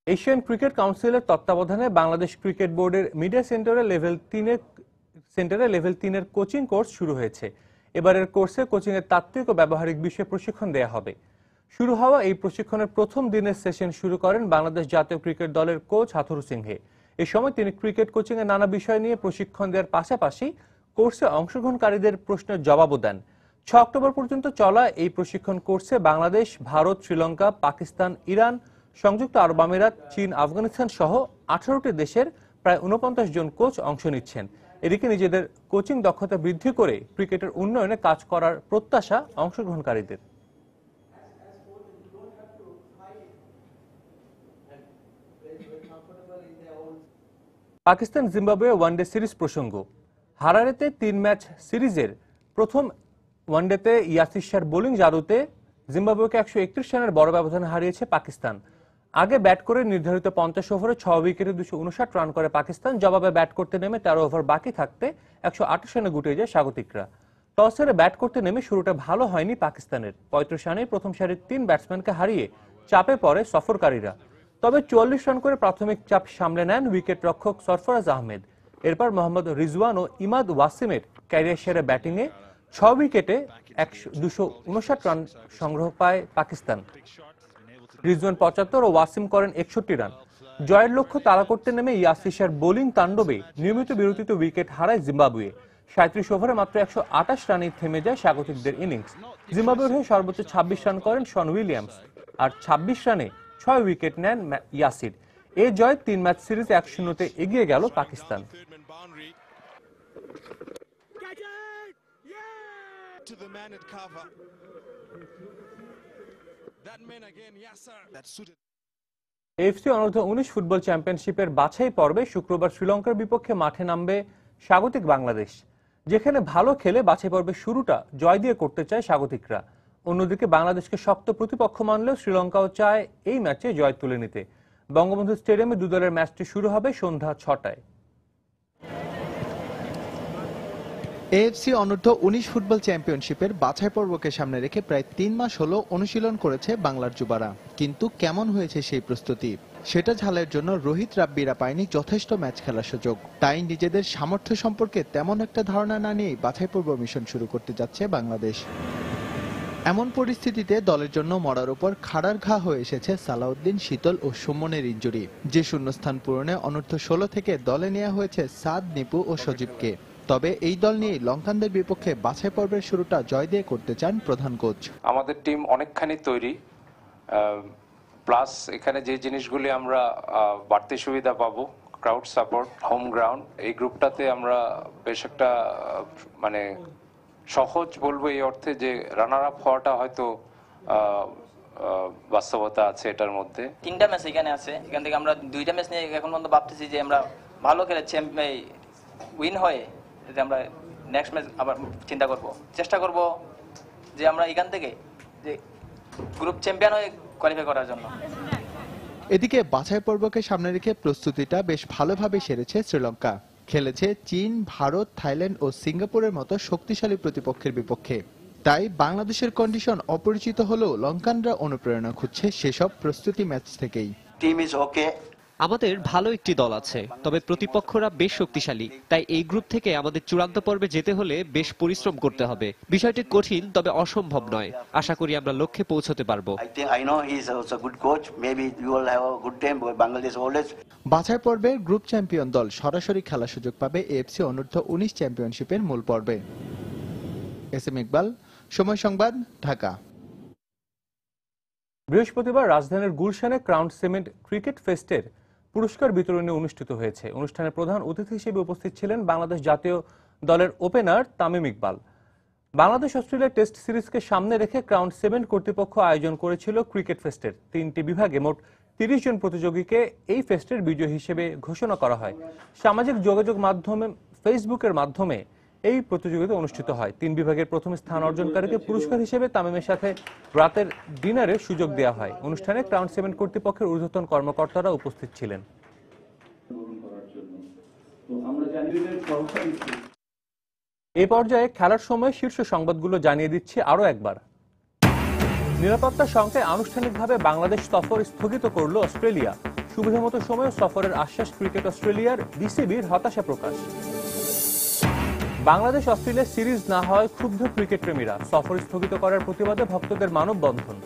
এশিয়ান ক্রিকেট কাউন্সিলের তত্ত্বাবধানে বাংলাদেশ ক্রিকেট বোর্ডের মিডিয়া সেন্টারে লেভেল 3-এর কোচিং কোর্স শুরু হয়েছে। এবারের কোর্সে কোচিং এর তাত্ত্বিক ও ব্যবহারিক বিষয়ে প্রশিক্ষণ দেয়া হবে। শুরু হওয়া এই প্রশিক্ষণের প্রথম দিনের সেশন শুরু করেন বাংলাদেশ জাতীয় ক্রিকেট দলের কোচ হাথুরু সিংহে। এই সময় তিনি ক্রিকেট কোচিং এর নানা বিষয় নিয়ে প্রশিক্ষণ দেওয়ার পাশাপাশি কোর্সে অংশগ্রহণকারীদের প্রশ্নের জবাবও দেন। 6 অক্টোবর পর্যন্ত চলা এই প্রশিক্ষণ কোর্সে বাংলাদেশ, ভারত, শ্রীলঙ্কা, পাকিস্তান, ইরান, সংযুক্ত আরব আমিরাত, চীন, আফগানিস্তান সহ 18টি দেশের প্রায় 49 জন কোচ অংশ নিচ্ছেন। এদিকে নিজেদের কোচিং দক্ষতা বৃদ্ধি করে ক্রিকেটের উন্নয়নে কাজ করার প্রত্যাশা অংশগ্রহণকারীদের। পাকিস্তান জিম্বাবুয়ে ওয়ানডে সিরিজ প্রসঙ্গ। হারারেতে 3 ম্যাচ সিরিজের প্রথম ওয়ানডেতে ইয়াসির শাহর বোলিং জাদুতে জিম্বাবুয়েকে 131 রানের বড় ব্যবধানে হারিয়েছে পাকিস্তান। আগে ব্যাট করে নির্ধারিত 50 ওভারে 6 উইকেটে 259 রান করে পাকিস্তান। জবাবে ব্যাট করতে নেমে 13 ওভার বাকি থাকতে 128 রানে গুটিয়ে যায় স্বাগতিকরা। টস হেরে ব্যাট করতে নেমে শুরুটা ভালো হয়নি পাকিস্তানের। 35 রানে প্রথম সারির 3 ব্যাটসম্যানকে হারিয়ে চাপে পড়ে সফরকারীরা। তবে 44 রান করে প্রাথমিক চাপ সামলে নেন উইকেট রক্ষক সরফরাজ আহমেদ। এরপর মোহাম্মদ রিজওয়ান ও ইমাদ ওয়াসিমের ক্যারিয়ার সেরা ব্যাটিংয়ে 6 উইকেটে 259 রান সংগ্রহ পায় পাকিস্তান। রিজওয়ান 75 ও ওয়াসিম করেন 61 রান। জয়ের লক্ষ্য তাড়া করতে নেমে ইয়াসির শাহর বোলিং তাণ্ডবে নিয়মিত বিরতিতে উইকেট হারায় জিম্বাবুয়ে। 37 ওভারে মাত্র 128 রানে থেমে যায় স্বাগতিকদের ইনিংস। জিম্বাবুয়ের হয়ে সর্বোচ্চ 26 রান করেন শন উইলিয়ামস, আর 26 রানে 6 উইকেট নেন ইয়াসির। এই জয় 3 ম্যাচ সিরিজ 1-0-তে এগিয়ে গেল Pakistan. to the man at cover. That man again, yes sir. That suited. AFC অনূর্ধ্ব 19 ফুটবল চ্যাম্পিয়নশিপের বাছাই পর্বে শুক্রবার শ্রীলঙ্কার বিপক্ষে মাঠে নামবে স্বাগতিক বাংলাদেশ, যেখানে ভালো খেলে বাছাই পর্বের শুরুটা জয় দিয়ে করতে চায় স্বাগতিকরা। অন্যদিকে বাংলাদেশকে শক্ত প্রতিপক্ষ মানলেও শ্রীলঙ্কাও চায় এই ম্যাচে জয় তুলে নিতে। বঙ্গবন্ধু স্টেডিয়ামে দু দলের ম্যাচটি শুরু হবে সন্ধ্যা 6টায়। এএফসি অনূর্ধ্ব 19 ফুটবল চ্যাম্পিয়নশিপের বাছাই পর্বকে সামনে রেখে প্রায় 3 মাস হলো অনুশীলন করেছে বাংলার যুবারা, কিন্তু কেমন হয়েছে সেই প্রস্তুতি সেটা ঝালের জন্য রোহিত রাব্বিরা পায়নি যথেষ্ট ম্যাচ খেলার সুযোগ। তাই নিজেদের সামর্থ্য সম্পর্কে তেমন একটা ধারণা না নিয়েই বাছাই পর্ব মিশন শুরু করতে যাচ্ছে বাংলাদেশ। এমন পরিস্থিতিতে দলের জন্য মরার উপর খাড়ার ঘা হয়ে এসেছে সালাউদ্দিন, শীতল ও সুমনের ইনজুরি। যে শূন্যস্থান পূরণে অনূর্ধ্ব 16 থেকে দলে নেওয়া হয়েছে সাদ, নিপু ও সজীবকে। তবে এই দল নিয়ে লঙ্কানদের বিপক্ষে বাছাই পর্বের শুরুটা জয় দিয়ে করতে চান প্রধান কোচ। আমাদের টিম অনেকখানি তৈরি, প্লাস এখানে যে জিনিসগুলি আমরা বাড়তি সুবিধা পাবো, ক্রাউড সাপোর্ট, হোম গ্রাউন্ড, এই গ্রুপটাতে আমরা বেশ একটা মানে সহজ বলবো এই অর্থে যে রানার আপ হওয়াটা হয়তো বাস্তবতা আছে এটার মধ্যে। 3টা ম্যাচ এখানে আছে, এখান থেকে আমরা 2টা ম্যাচ নিয়ে এখন পর্যন্ত ভাবতেছি যে আমরা ভালো খেলে উইন হয়ে যে আমরা নেক্সট ম্যাচ আবার চিন্তা করব, চেষ্টা করব যে আমরা এখান থেকে যে গ্রুপ চ্যাম্পিয়ন হয়ে কোয়ালিফাই করার জন্য। এদিকে বাছাই পর্বকে সামনে রেখে প্রস্তুতিটা বেশ ভালোভাবে সেরেছে শ্রীলঙ্কা। খেলেছে চীন, ভারত, থাইল্যান্ড ও সিঙ্গাপুরের মতো শক্তিশালী প্রতিপক্ষের বিপক্ষে। তাই বাংলাদেশের কন্ডিশন অপরিচিত হলেও লঙ্কানরা অনুপ্রেরণা খুঁজছে সেসব প্রস্তুতি ম্যাচ থেকেই। Team is okay. আমাদের ভালো একটি দল আছে, তবে প্রতিপক্ষরা বেশ শক্তিশালী। তাই এই গ্রুপ থেকে আমাদের চূড়ান্ত পর্বে যেতে হলে বেশ পরিশ্রম করতে হবে। বিষয়টি কঠিন, তবে অসম্ভব নয়। আশা করি আমরা লক্ষ্যে পৌঁছতে পারবো। বাছাই পর্বের গ্রুপ চ্যাম্পিয়ন দল সরাসরি খেলার সুযোগ পাবে এএফসি অনূর্ধ্ব 19 চ্যাম্পিয়নশিপের মূল পর্বে। এসএম ইকবাল, সময় সংবাদ, ঢাকা। বৃহস্পতিবার রাজধানীর গুলশানে ক্রাউন সিমেন্ট ক্রিকেট ফেস্টের পুরস্কার বিতরণী অনুষ্ঠিত হয়েছে। অনুষ্ঠানে প্রধান অতিথি হিসেবে উপস্থিত ছিলেন বাংলাদেশ জাতীয় দলের opener Tamim Iqbal. Bangladesh Australia test সিরিজকে সামনে রেখে ক্রাউন সিমেন্ট কর্তৃপক্ষ আয়োজন করেছিল ক্রিকেট ফেস্টের 3টি বিভাগে মোট 30 জন প্রতিযোগীকে এই ফেস্টের বিজয়ী হিসেবে ঘোষণা করা হয়। সামাজিক যোগাযোগ মাধ্যমে ফেসবুকের মাধ্যমে এই প্রতিযোগিতা অনুষ্ঠিত হয়। 3 বিভাগের প্রথম স্থান অর্জনকারীকে পুরস্কার হিসেবে তামিমের সাথে রাতের ডিনারের সুযোগ দেওয়া হয়। অনুষ্ঠানে ক্রাউন সিমেন্ট কর্তৃপক্ষের ঊর্ধ্বতন কর্মকর্তারা উপস্থিত ছিলেন। এই পর্যায়ে খেলার সময় শীর্ষ সংবাদগুলো জানিয়ে দিচ্ছি আরো একবার। নিরাপত্তা শঙ্কায় আনুষ্ঠানিকভাবে বাংলাদেশ সফর স্থগিত করল অস্ট্রেলিয়া। সুবিধামতো সময়ে সফরের আশ্বাস ক্রিকেট অস্ট্রেলিয়ার, বিসিবির হতাশা প্রকাশ। বাংলাদেশ অস্ট্রেলিয়া সিরিজ না হয় ক্ষুব্ধ ক্রিকেট প্রেমীরা, সফর স্থগিত করার প্রতিবাদে ভক্তদের মানববন্ধন।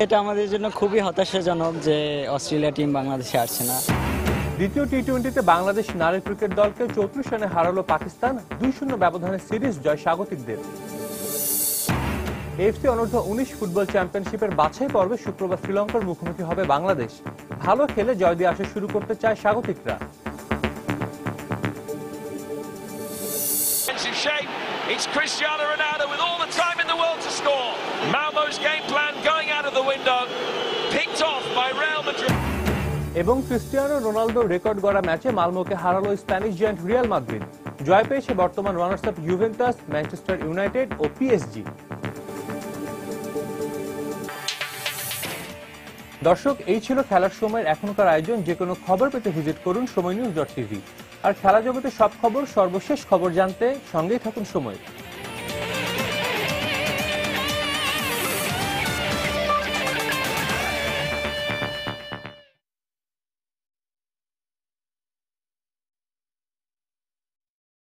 এটা আমাদের জন্য খুবই হতাশাজনক যে অস্ট্রেলিয়া টিম বাংলাদেশে আসছে না। দ্বিতীয় টি-20তে বাংলাদেশ নারী ক্রিকেট দলকে 34 রানে হারালো পাকিস্তান। 2-0 ব্যবধানে সিরিজ জয় স্বাগতিকদের। এএফসি অনূর্ধ্ব 19 ফুটবল চ্যাম্পিয়নশিপের বাছাই পর্বে শুক্রবার শ্রীলঙ্কার মুখোমুখি হবে বাংলাদেশ। ভালো খেলে জয় দিয়ে আসা শুরু করতে চায় স্বাগতিকরা। It's Cristiano Ronaldo with all the time in the world to score. Malmo's game plan going out of the window, picked off by Real Madrid. এবং ক্রিস্টিয়ানো রোনালদোর রেকর্ড গড়া ম্যাচে মালমোকে হারালো স্প্যানিশ জায়ান্ট রিয়াল মাদ্রিদ। জয় পেয়েছে বর্তমান runners up Juventus, Manchester United ও পিএসজি। দর্শক, এই ছিল খেলার সময়ের এখনকার আয়োজন। যে কোনো খবর পেতে ভিজিট করুন সময়নিউজ.tv। আর খেলা জগতের সব খবর, সর্বশেষ খবর জানতে সঙ্গেই থাকুন সময়।